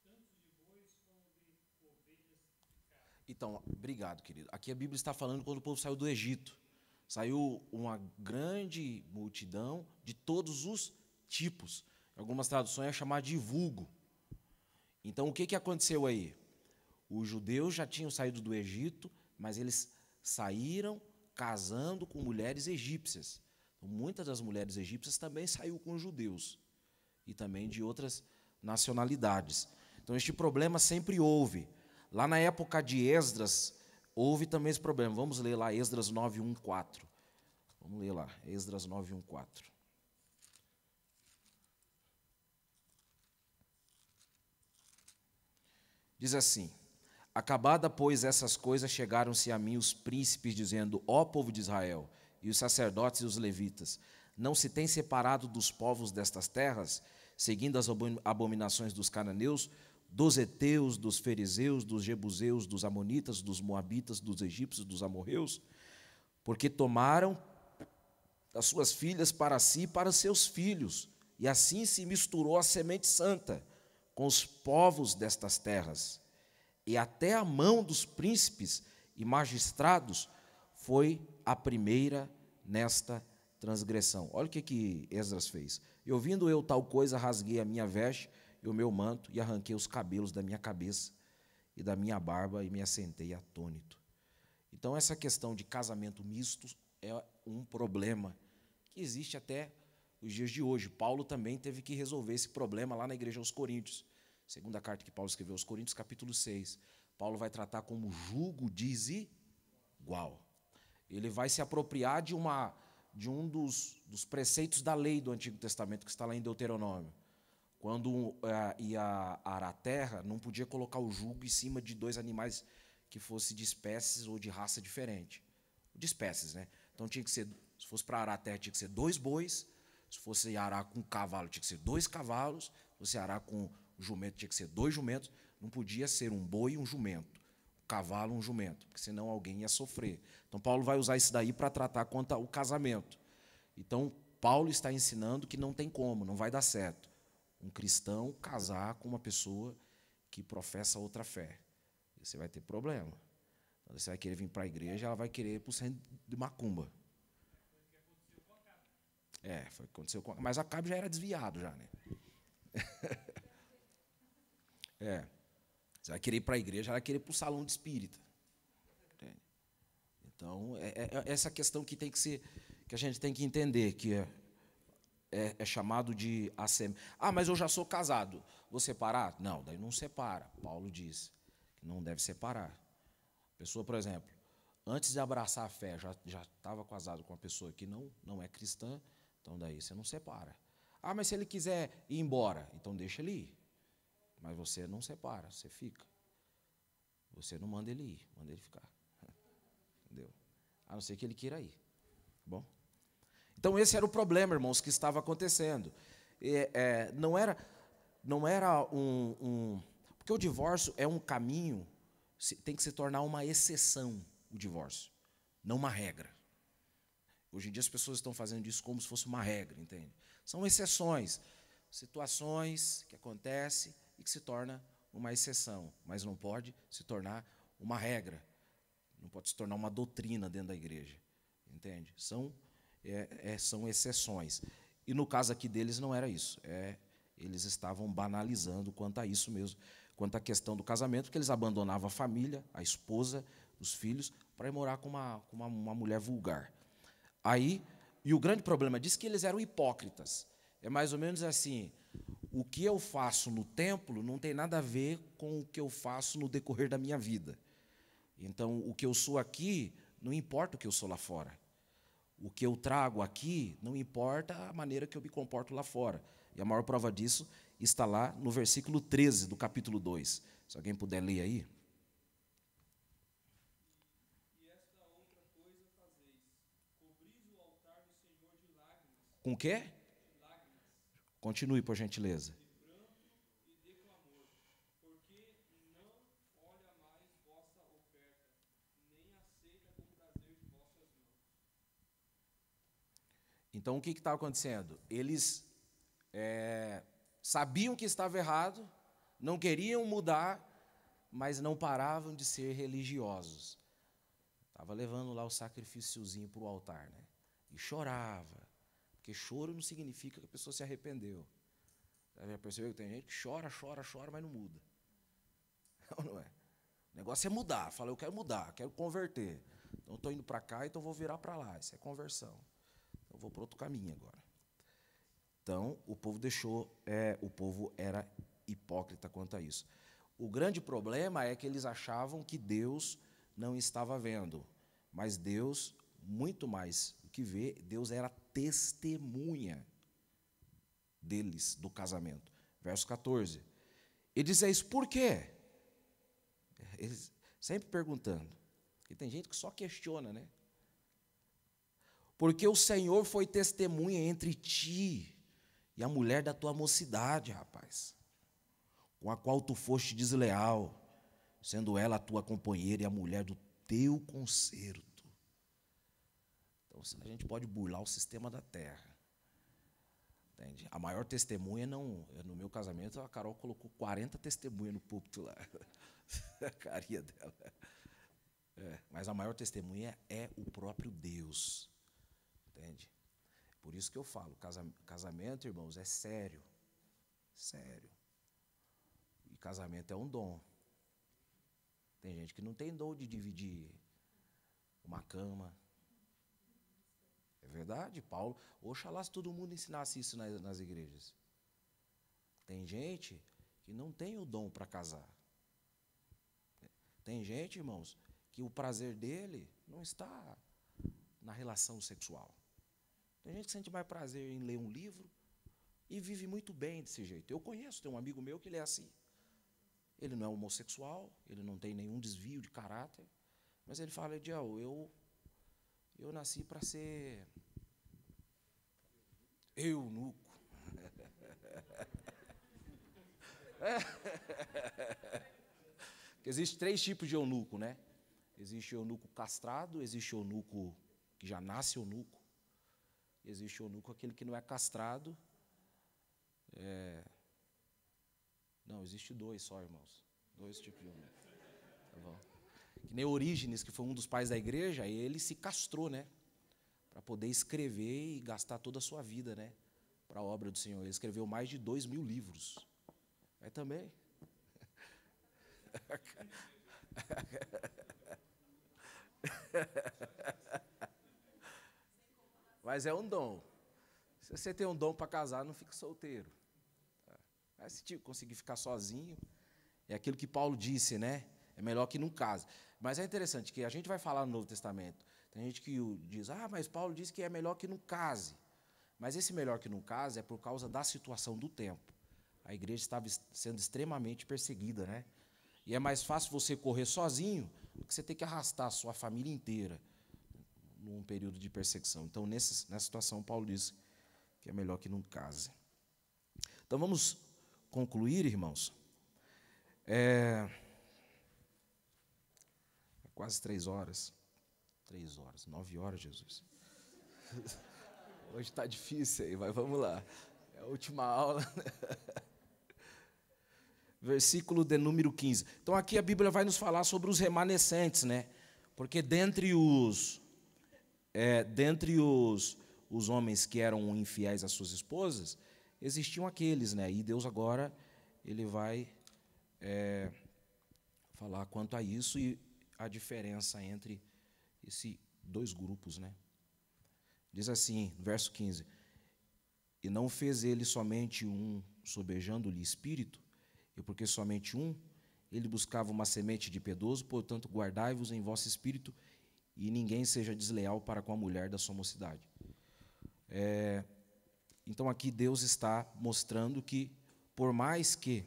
tanto de bois como de ovelhas de cabras. Então, obrigado, querido. Aqui a Bíblia está falando quando o povo saiu do Egito. Saiu uma grande multidão de todos os tipos. Algumas traduções é chamar de vulgo. Então, o que aconteceu aí? Os judeus já tinham saído do Egito, mas eles saíram casando com mulheres egípcias. Então, muitas das mulheres egípcias também saíram com os judeus e também de outras nacionalidades. Então, este problema sempre houve. Lá na época de Esdras, houve também esse problema. Vamos ler lá Esdras 9, 1, 4. Vamos ler lá, Esdras 9, 1, 4. Diz assim: acabada, pois, essas coisas, chegaram-se a mim os príncipes, dizendo: ó povo de Israel, e os sacerdotes e os levitas, não se têm separado dos povos destas terras, seguindo as abominações dos cananeus, dos heteus, dos fariseus, dos jebuseus, dos amonitas, dos moabitas, dos egípcios, dos amorreus, porque tomaram as suas filhas para si e para seus filhos, e assim se misturou a semente santa com os povos destas terras. E até a mão dos príncipes e magistrados foi a primeira nesta transgressão. Olha o que Esdras fez. E ouvindo eu tal coisa, rasguei a minha veste e o meu manto, e arranquei os cabelos da minha cabeça e da minha barba, e me assentei atônito. Então, essa questão de casamento misto é um problema que existe até os dias de hoje. Paulo também teve que resolver esse problema lá na igreja aos Coríntios. Segunda carta que Paulo escreveu aos Coríntios, capítulo 6. Paulo vai tratar como jugo desigual. Ele vai se apropriar de um dos preceitos da lei do Antigo Testamento, que está lá em Deuteronômio. Quando ia arar a terra, não podia colocar o jugo em cima de dois animais que fossem de espécies ou de raça diferente. De espécies, né? Então tinha que ser, se fosse para arar a terra, tinha que ser 2 bois, se fosse arar com cavalo, tinha que ser 2 cavalos, se fosse arar com jumento, tinha que ser 2 jumentos, não podia ser um boi e um jumento, um cavalo e um jumento, porque senão alguém ia sofrer. Então Paulo vai usar isso daí para tratar contra o casamento. Então Paulo está ensinando que não tem como, não vai dar certo um cristão casar com uma pessoa que professa outra fé. Você vai ter problema. Você vai querer vir para a igreja, ela vai querer ir para o centro de macumba. Foi o que aconteceu com Acabe. Mas Acabe já era desviado, já, né? Você vai querer ir para a igreja, ela vai querer ir para o salão de espírita. Entende? Então, essa questão que a gente tem que entender, que é chamado de assem. Mas eu já sou casado. Vou separar? Não, daí não separa. Paulo diz que não deve separar. A pessoa, por exemplo, antes de abraçar a fé, já estava casado com uma pessoa que não é cristã, então daí você não separa. Mas se ele quiser ir embora, então deixa ele ir. Mas você não separa, você fica. Você não manda ele ir, manda ele ficar. entendeu? A não ser que ele queira ir. Tá bom? Então, esse era o problema, irmãos, que estava acontecendo. Não era porque o divórcio é um caminho, tem que se tornar uma exceção, o divórcio, não uma regra. Hoje em dia as pessoas estão fazendo isso como se fosse uma regra, entende? São exceções, situações que acontecem e que se torna uma exceção, mas não pode se tornar uma regra, não pode se tornar uma doutrina dentro da igreja, entende? São exceções. E no caso aqui deles não era isso. Eles estavam banalizando quanto a isso mesmo, quanto à questão do casamento, porque eles abandonavam a família, a esposa, os filhos, para ir morar com uma mulher vulgar. E o grande problema disso é que eles eram hipócritas. É mais ou menos assim, o que eu faço no templo não tem nada a ver com o que eu faço no decorrer da minha vida. Então, o que eu sou aqui, não importa o que eu sou lá fora. O que eu trago aqui, não importa a maneira que eu me comporto lá fora. E a maior prova disso está lá no versículo 13 do capítulo 2. Se alguém puder ler aí. E esta outra coisa fazeis, cobris o altar do Senhor de lágrimas. Com o quê? De lágrimas. Continue, por gentileza. De pranto e de clamor, porque não olha mais vossa oferta, nem aceita com prazer de vossas mãos. Então, o que estava acontecendo? Eles sabiam que estava errado, não queriam mudar, mas não paravam de ser religiosos. Estava levando lá o sacrifíciozinho para o altar, né? E chorava, porque choro não significa que a pessoa se arrependeu. Você já percebeu que tem gente que chora, mas não muda. Não é? O negócio é mudar. Fala, eu quero mudar, quero converter. Então, estou indo para cá, então vou virar para lá. Isso é conversão. Então, vou para outro caminho agora. Então, o povo era hipócrita quanto a isso. O grande problema é que eles achavam que Deus não estava vendo, mas Deus, muito mais do que vê, Deus era testemunha deles, do casamento. Verso 14. Ele diz isso, por quê? Eles sempre perguntando, porque tem gente que só questiona, né? Porque o Senhor foi testemunha entre ti e a mulher da tua mocidade, rapaz, com a qual tu foste desleal, sendo ela a tua companheira e a mulher do teu concerto. Então, a gente pode burlar o sistema da terra. Entende? A maior testemunha não... No meu casamento, a Carol colocou 40 testemunhas no púlpito lá. A carinha dela. Mas a maior testemunha é o próprio Deus. Entende? Por isso que eu falo, casamento, irmãos, é sério. Sério. E casamento é um dom. Tem gente que não tem dom de dividir uma cama. É verdade, Paulo. Oxalá se todo mundo ensinasse isso nas igrejas. Tem gente que não tem o dom para casar. Tem gente, irmãos, que o prazer dele não está na relação sexual. Tem gente que sente mais prazer em ler um livro e vive muito bem desse jeito. Eu conheço, tem um amigo meu que ele é assim. Ele não é homossexual, ele não tem nenhum desvio de caráter, mas ele fala, Ediel, eu nasci para ser eunuco. Existem 3 tipos de eunuco, né? Existe eunuco castrado, existe eunuco que já nasce eunuco, existe eunuco aquele que não é castrado. Não, existe 2 só, irmãos. 2 tipos de eunuco. Tá bom? Que nem Orígenes, que foi um dos pais da igreja, ele se castrou, né? Para poder escrever e gastar toda a sua vida, né? Para a obra do Senhor. Ele escreveu mais de 2.000 livros. Mas também. Mas é um dom. Se você tem um dom para casar, não fica solteiro. Mas se conseguir ficar sozinho, é aquilo que Paulo disse, né? É melhor que não case. Mas é interessante que a gente vai falar no Novo Testamento. Tem gente que diz, mas Paulo disse que é melhor que não case. Mas esse melhor que não case é por causa da situação do tempo. A igreja estava sendo extremamente perseguida, né? E é mais fácil você correr sozinho do que você ter que arrastar a sua família inteira num período de perseguição. Então, nessa situação, Paulo diz que é melhor que não case. Então, vamos concluir, irmãos. Quase 3 horas. 3 horas, 9 horas, Jesus. Hoje está difícil aí, mas vamos lá. É a última aula. Versículo de número 15. Então, aqui a Bíblia vai nos falar sobre os remanescentes, né? Porque dentre os homens que eram infiéis às suas esposas, existiam aqueles, né? E Deus agora ele vai falar quanto a isso e a diferença entre esses 2 grupos, né? Diz assim, verso 15: e não fez ele somente um, sobejando-lhe espírito, e porque somente um, ele buscava uma semente de piedoso, portanto, guardai-vos em vosso espírito, e ninguém seja desleal para com a mulher da sua mocidade. Então, aqui Deus está mostrando que, por mais que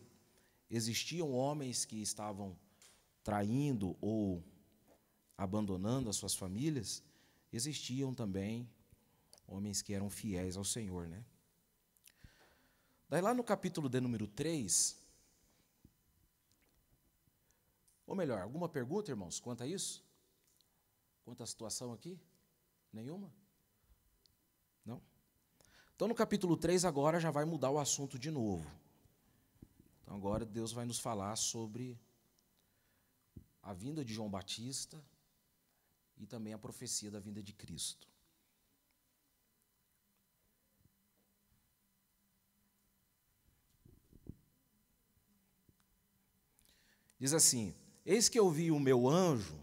existiam homens que estavam traindo ou abandonando as suas famílias, existiam também homens que eram fiéis ao Senhor, né? Daí lá no capítulo de número 3, ou melhor, alguma pergunta, irmãos, quanto a isso? Quanto à situação aqui? Nenhuma? Não? Então, no capítulo 3, agora já vai mudar o assunto de novo. Então, agora Deus vai nos falar sobre a vinda de João Batista e também a profecia da vinda de Cristo. Diz assim: eis que eu vi o meu anjo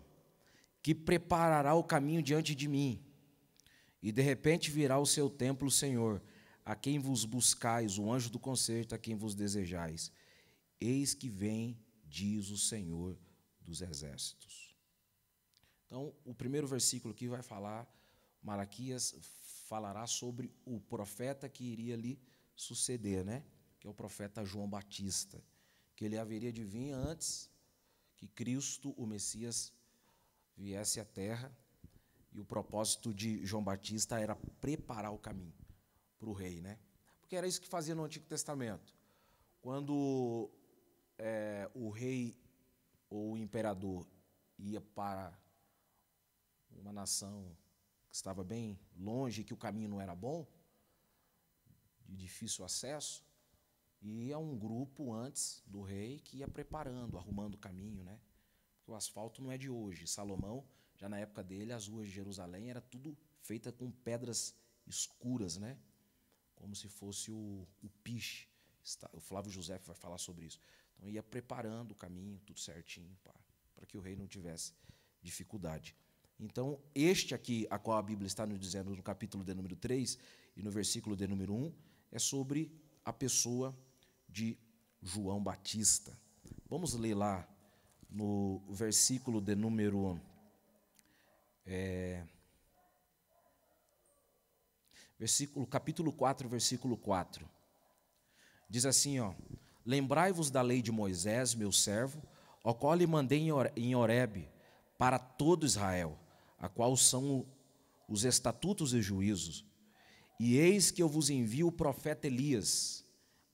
que preparará o caminho diante de mim, e de repente virá o seu templo, o Senhor, a quem vos buscais, o anjo do concerto, a quem vos desejais. Eis que vem, diz o Senhor dos exércitos. Então, o primeiro versículo aqui vai falar, Malaquias falará sobre o profeta que iria lhe suceder, né? Que é o profeta João Batista, que ele haveria de vir antes que Cristo, o Messias, viesse à terra, e o propósito de João Batista era preparar o caminho para o rei, né? Porque era isso que fazia no Antigo Testamento. Quando o rei ou o imperador ia para uma nação que estava bem longe, que o caminho não era bom, de difícil acesso, ia um grupo antes do rei que ia preparando, arrumando o caminho, né? Porque o asfalto não é de hoje. Salomão, já na época dele, as ruas de Jerusalém era tudo feita com pedras escuras, né? Como se fosse o piche. O Flávio José vai falar sobre isso. Então ia preparando o caminho, tudo certinho, para que o rei não tivesse dificuldade. Então, este aqui, a qual a Bíblia está nos dizendo no capítulo de número 3 e no versículo de número 1, é sobre a pessoa de João Batista. Vamos ler lá no versículo de número capítulo 4, versículo 4. Diz assim, ó: lembrai-vos da lei de Moisés, meu servo, ao qual lhe mandei em Horebe para todo Israel, a qual são os estatutos e juízos. E eis que eu vos envio o profeta Elias,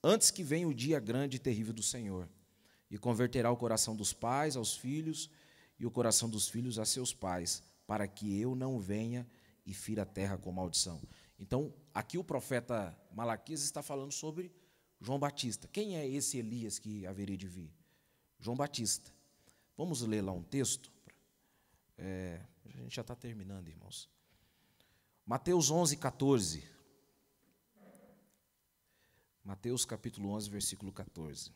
antes que venha o dia grande e terrível do Senhor, e converterá o coração dos pais aos filhos e o coração dos filhos a seus pais, para que eu não venha e fira a terra com maldição. Então, aqui o profeta Malaquias está falando sobre João Batista. Quem é esse Elias que haveria de vir? João Batista. Vamos ler lá um texto? A gente já está terminando, irmãos. Mateus 11, 14. Mateus capítulo 11, versículo 14.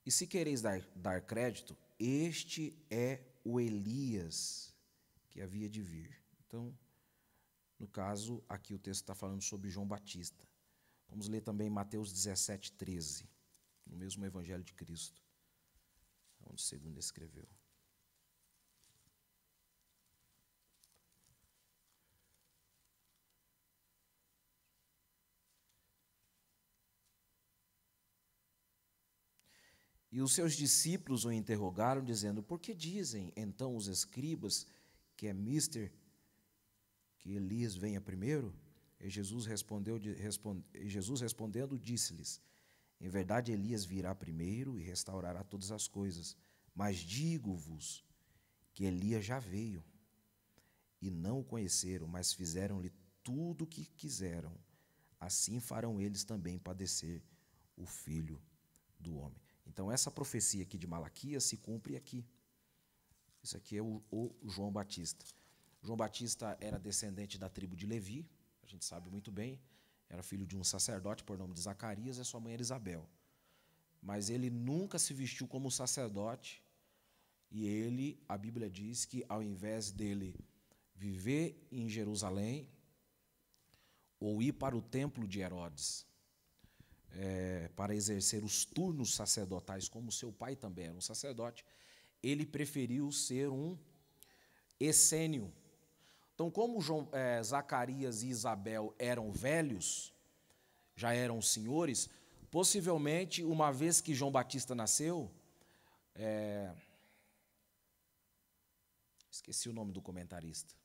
E se quereis dar crédito, este é o Elias que havia de vir. Então, no caso, aqui o texto está falando sobre João Batista. Vamos ler também Mateus 17, 13. no mesmo Evangelho de Cristo, onde segundo escreveu. E os seus discípulos o interrogaram, dizendo: por que dizem então os escribas que é mister que Elias venha primeiro? E Jesus respondendo, disse-lhes: em verdade, Elias virá primeiro e restaurará todas as coisas. Mas digo-vos que Elias já veio, e não o conheceram, mas fizeram-lhe tudo o que quiseram. Assim farão eles também padecer o Filho do Homem. Então, essa profecia aqui de Malaquias se cumpre aqui. Isso aqui é o João Batista. João Batista era descendente da tribo de Levi, a gente sabe muito bem, era filho de um sacerdote por nome de Zacarias, e sua mãe era Isabel. Mas ele nunca se vestiu como sacerdote, e ele, a Bíblia diz que ao invés dele viver em Jerusalém, ou ir para o templo de Herodes, para exercer os turnos sacerdotais, como seu pai também era um sacerdote, ele preferiu ser um essênio. Então, como Zacarias e Isabel eram velhos, já eram senhores, possivelmente, uma vez que João Batista nasceu, esqueci o nome do comentarista,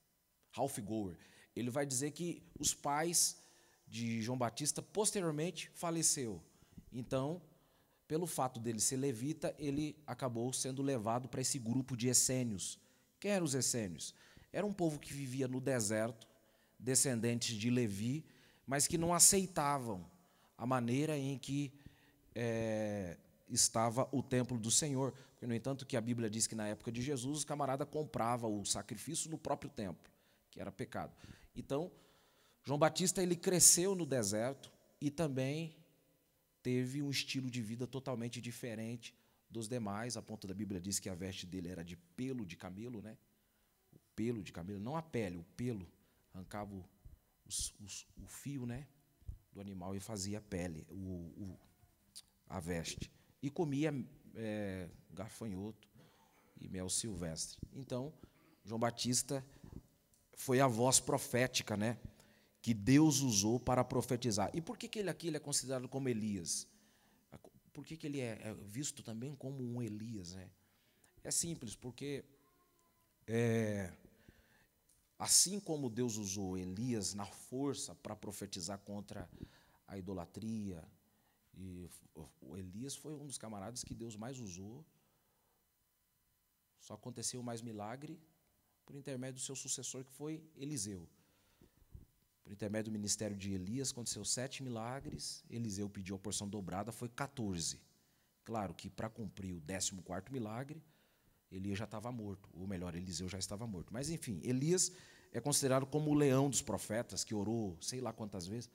Ralph Gower, ele vai dizer que os pais de João Batista posteriormente faleceu. Então, pelo fato dele ser levita, ele acabou sendo levado para esse grupo de essênios. Quem eram os essênios? Era um povo que vivia no deserto, descendentes de Levi, mas que não aceitavam a maneira em que estava o templo do Senhor. Porque, no entanto, que a Bíblia diz que na época de Jesus, os camaradas compravam o sacrifício no próprio templo, que era pecado. Então, João Batista ele cresceu no deserto e também teve um estilo de vida totalmente diferente dos demais, a ponto da Bíblia diz que a veste dele era de pelo de camelo, né? O pelo de camelo, não a pele, o pelo, arrancava o fio, né, do animal e fazia a pele, a veste. E comia gafanhoto e mel silvestre. Então, João Batista foi a voz profética, né, que Deus usou para profetizar. E por que ele aqui ele é considerado como Elias? Por que ele é visto também como um Elias, né? É simples, porque assim como Deus usou Elias na força para profetizar contra a idolatria, e o Elias foi um dos camaradas que Deus mais usou, só aconteceu mais milagre por intermédio do seu sucessor, que foi Eliseu. Por intermédio do ministério de Elias, aconteceu 7 milagres, Eliseu pediu a porção dobrada, foi 14. Claro que para cumprir o 14º milagre, Elias já estava morto, ou melhor, Eliseu já estava morto. Mas, enfim, Elias é considerado como o leão dos profetas, que orou sei lá quantas vezes.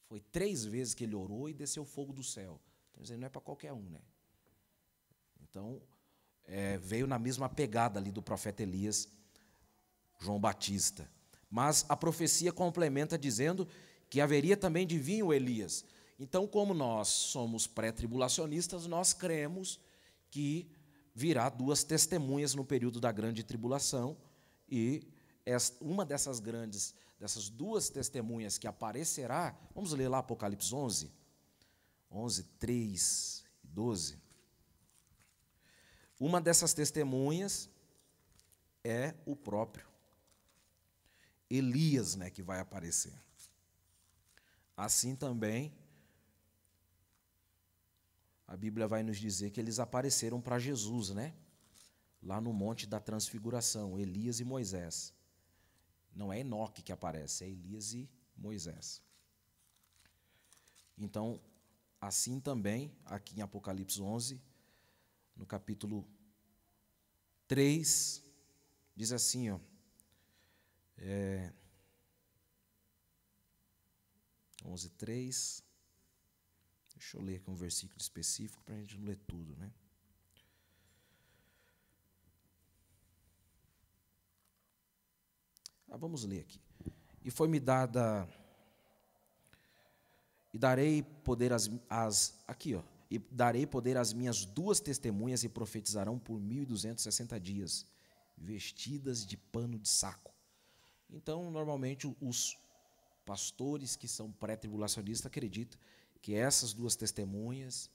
Foi 3 vezes que ele orou e desceu fogo do céu. Então, ele não é para qualquer um, né? Então, veio na mesma pegada ali do profeta Elias, João Batista. Mas a profecia complementa dizendo que haveria também de vir o Elias. Então, como nós somos pré-tribulacionistas, nós cremos que virá 2 testemunhas no período da grande tribulação, e uma dessas 2 testemunhas que aparecerá, vamos ler lá Apocalipse 11, 3 e 12. Uma dessas testemunhas é o próprio Elias, né, que vai aparecer. Assim também, a Bíblia vai nos dizer que eles apareceram para Jesus, né? Lá no Monte da Transfiguração, Elias e Moisés. Não é Enoque que aparece, é Elias e Moisés. Então, assim também, aqui em Apocalipse 11, no capítulo 3, diz assim, ó, 11:3. Deixa eu ler aqui um versículo específico para a gente não ler tudo, né? Vamos ler aqui. E foi-me dada E darei poder e darei poder às minhas 2 testemunhas e profetizarão por 1.260 dias, vestidas de pano de saco. Então, normalmente, os pastores que são pré-tribulacionistas acreditam que essas 2 testemunhas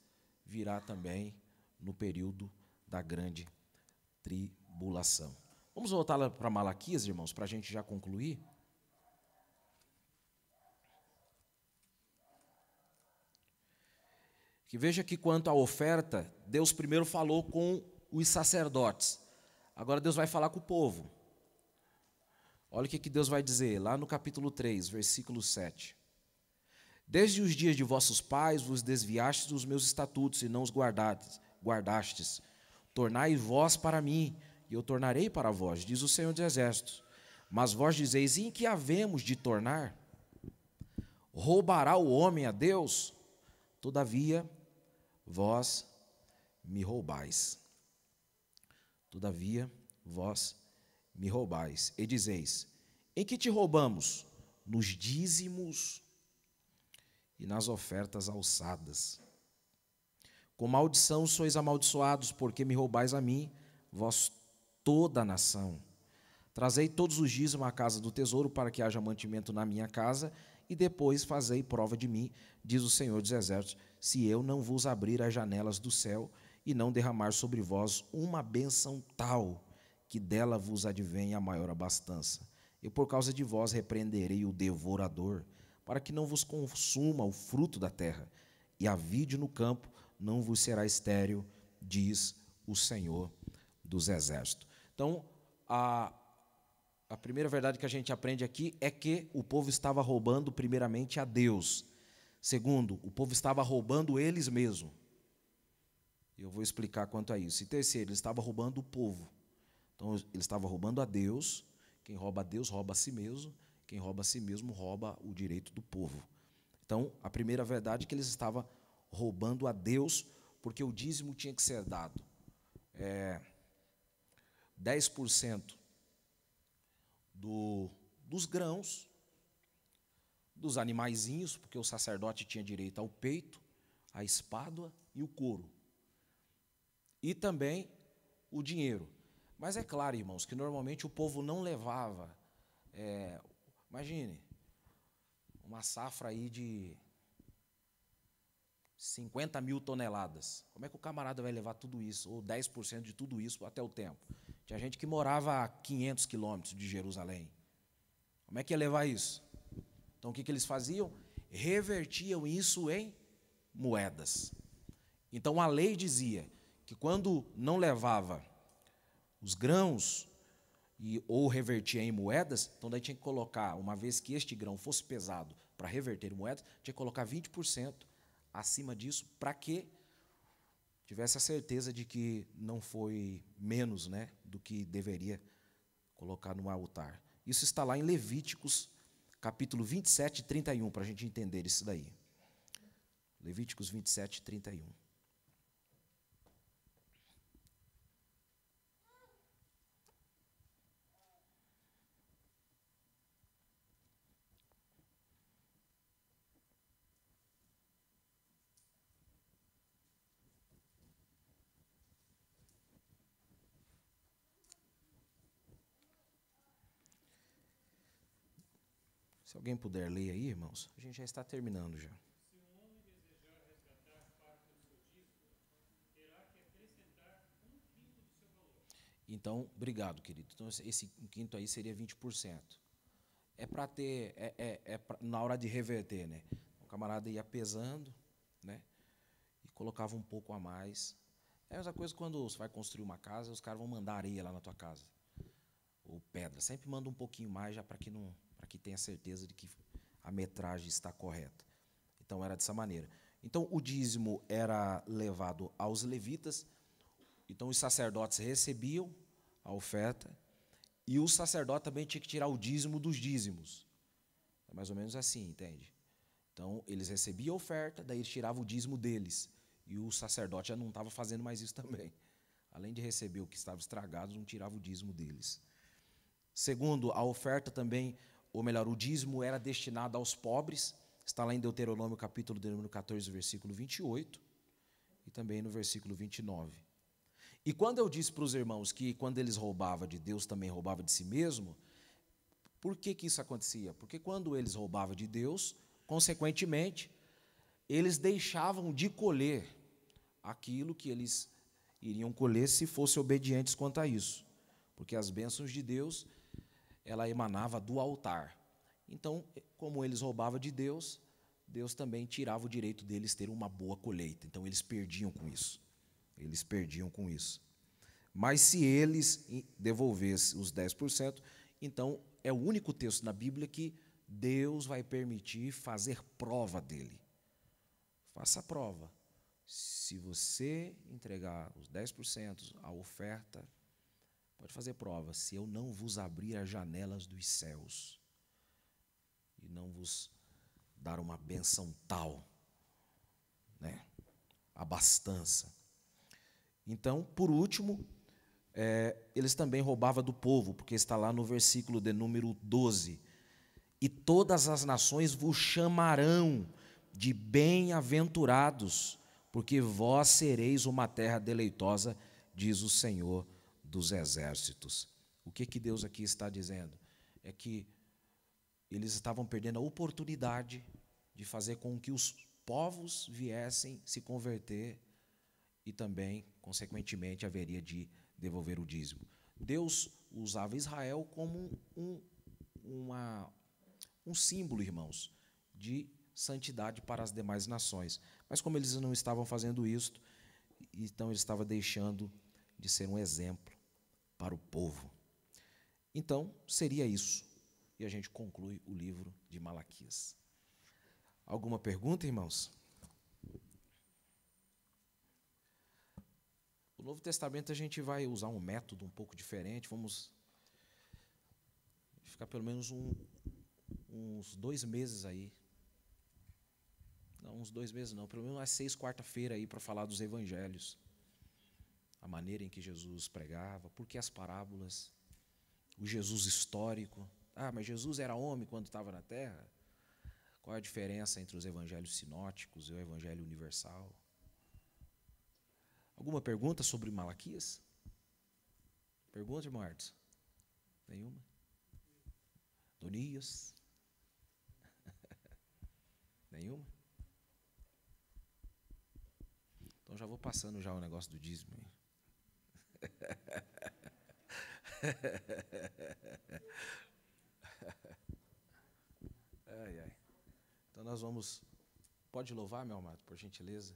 virá também no período da grande tribulação. Vamos voltar lá para Malaquias, irmãos, para a gente já concluir. Que veja que quanto à oferta, Deus primeiro falou com os sacerdotes. Agora Deus vai falar com o povo. Olha o que Deus vai dizer, lá no capítulo 3, versículo 7. Desde os dias de vossos pais vos desviastes dos meus estatutos e não os guardastes. Tornai vós para mim, e eu tornarei para vós, diz o Senhor dos Exércitos. Mas vós dizeis, em que havemos de tornar? Roubará o homem a Deus? Todavia, vós me roubais. Todavia, vós me roubais. E dizeis, em que te roubamos? Nos dízimos e nas ofertas alçadas. Com maldição sois amaldiçoados, porque me roubais a mim, vós toda a nação. Trazei todos os dízimos à casa do tesouro, para que haja mantimento na minha casa, e depois fazei prova de mim, diz o Senhor dos Exércitos, se eu não vos abrir as janelas do céu e não derramar sobre vós uma bênção tal, que dela vos advenha a maior abastança. E por causa de vós repreenderei o devorador, para que não vos consuma o fruto da terra, e a vide no campo não vos será estéril, diz o Senhor dos Exércitos. Então, a primeira verdade que a gente aprende aqui é que o povo estava roubando primeiramente a Deus. Segundo, o povo estava roubando eles mesmos. Eu vou explicar quanto a isso. E terceiro, eles estavam roubando o povo. Então, eles estavam roubando a Deus. Quem rouba a Deus rouba a si mesmo. Quem rouba a si mesmo rouba o direito do povo. Então, a primeira verdade é que eles estavam roubando a Deus, porque o dízimo tinha que ser dado. 10% dos grãos, dos animaizinhos, porque o sacerdote tinha direito ao peito, à espada e o couro. E também o dinheiro. Mas é claro, irmãos, que normalmente o povo não levava, imagine, uma safra aí de 50 mil toneladas. Como é que o camarada vai levar tudo isso, ou 10% de tudo isso até o templo? Tinha gente que morava a 500 quilômetros de Jerusalém. Como é que ia levar isso? Então, o que eles faziam? Revertiam isso em moedas. Então, a lei dizia que quando não levava os grãos ou revertia em moedas, então daí tinha que colocar, uma vez que este grão fosse pesado para reverter em moedas, tinha que colocar 20% acima disso, para que tivesse a certeza de que não foi menos, né, do que deveria colocar no altar. Isso está lá em Levíticos, capítulo 27 e 31, para a gente entender isso daí. Levíticos 27 e 31. Se alguém puder ler aí, irmãos, a gente já está terminando já. Se um homem desejar resgatar parte do seu dízimo, terá que acrescentar 1/5 do seu valor. Então, obrigado, querido. Então, esse 1/5 aí seria 20%. É para ter, na hora de reverter, né? O camarada ia pesando, né? E colocava um pouco a mais. É a mesma coisa quando você vai construir uma casa, os caras vão mandar areia lá na tua casa. Ou pedra. Sempre manda um pouquinho mais, já para que tenha certeza de que a metragem está correta. Então, era dessa maneira. Então, o dízimo era levado aos levitas. Então, os sacerdotes recebiam a oferta. E o sacerdote também tinha que tirar o dízimo dos dízimos. É mais ou menos assim, entende? Então, eles recebiam a oferta, daí eles tiravam o dízimo deles. E o sacerdote já não estava fazendo mais isso também. Além de receber o que estava estragado, não tirava o dízimo deles. Segundo, a oferta também, ou melhor, o dízimo era destinado aos pobres, está lá em Deuteronômio, capítulo de número 14, versículo 28, e também no versículo 29. E quando eu disse para os irmãos que quando eles roubavam de Deus, também roubava de si mesmo, por que isso acontecia? Porque quando eles roubavam de Deus, consequentemente, eles deixavam de colher aquilo que eles iriam colher se fossem obedientes quanto a isso. Porque as bênçãos de Deus, ela emanava do altar. Então, como eles roubavam de Deus, Deus também tirava o direito deles ter uma boa colheita. Então, eles perdiam com isso. Eles perdiam com isso. Mas se eles devolvessem os 10%, então é o único texto na Bíblia que Deus vai permitir fazer prova dele. Faça a prova. Se você entregar os 10%, a oferta, pode fazer prova. Se eu não vos abrir as janelas dos céus e não vos dar uma benção tal, né? Abastança. Então, por último, eles também roubavam do povo, porque está lá no versículo de número 12. E todas as nações vos chamarão de bem-aventurados, porque vós sereis uma terra deleitosa, diz o Senhor dos exércitos. O que Deus aqui está dizendo? É que eles estavam perdendo a oportunidade de fazer com que os povos viessem se converter e também, consequentemente, haveria de devolver o dízimo. Deus usava Israel como um símbolo, irmãos, de santidade para as demais nações. Mas como eles não estavam fazendo isso, então ele estava deixando de ser um exemplo para o povo. Então, seria isso. E a gente conclui o livro de Malaquias. Alguma pergunta, irmãos? No Novo Testamento a gente vai usar um método um pouco diferente. Vamos ficar pelo menos uns 2 meses aí. Não, uns 2 meses não, pelo menos umas 6 quarta-feira aí para falar dos evangelhos. A maneira em que Jesus pregava, por que as parábolas, o Jesus histórico. Ah, mas Jesus era homem quando estava na terra? Qual é a diferença entre os evangelhos sinóticos e o evangelho universal? Alguma pergunta sobre Malaquias? Pergunta, irmão Artes? Nenhuma? Donias? Nenhuma? Então já vou passando já o negócio do dízimo aí. Ai, ai. Então nós vamos... Pode louvar, meu amado, por gentileza?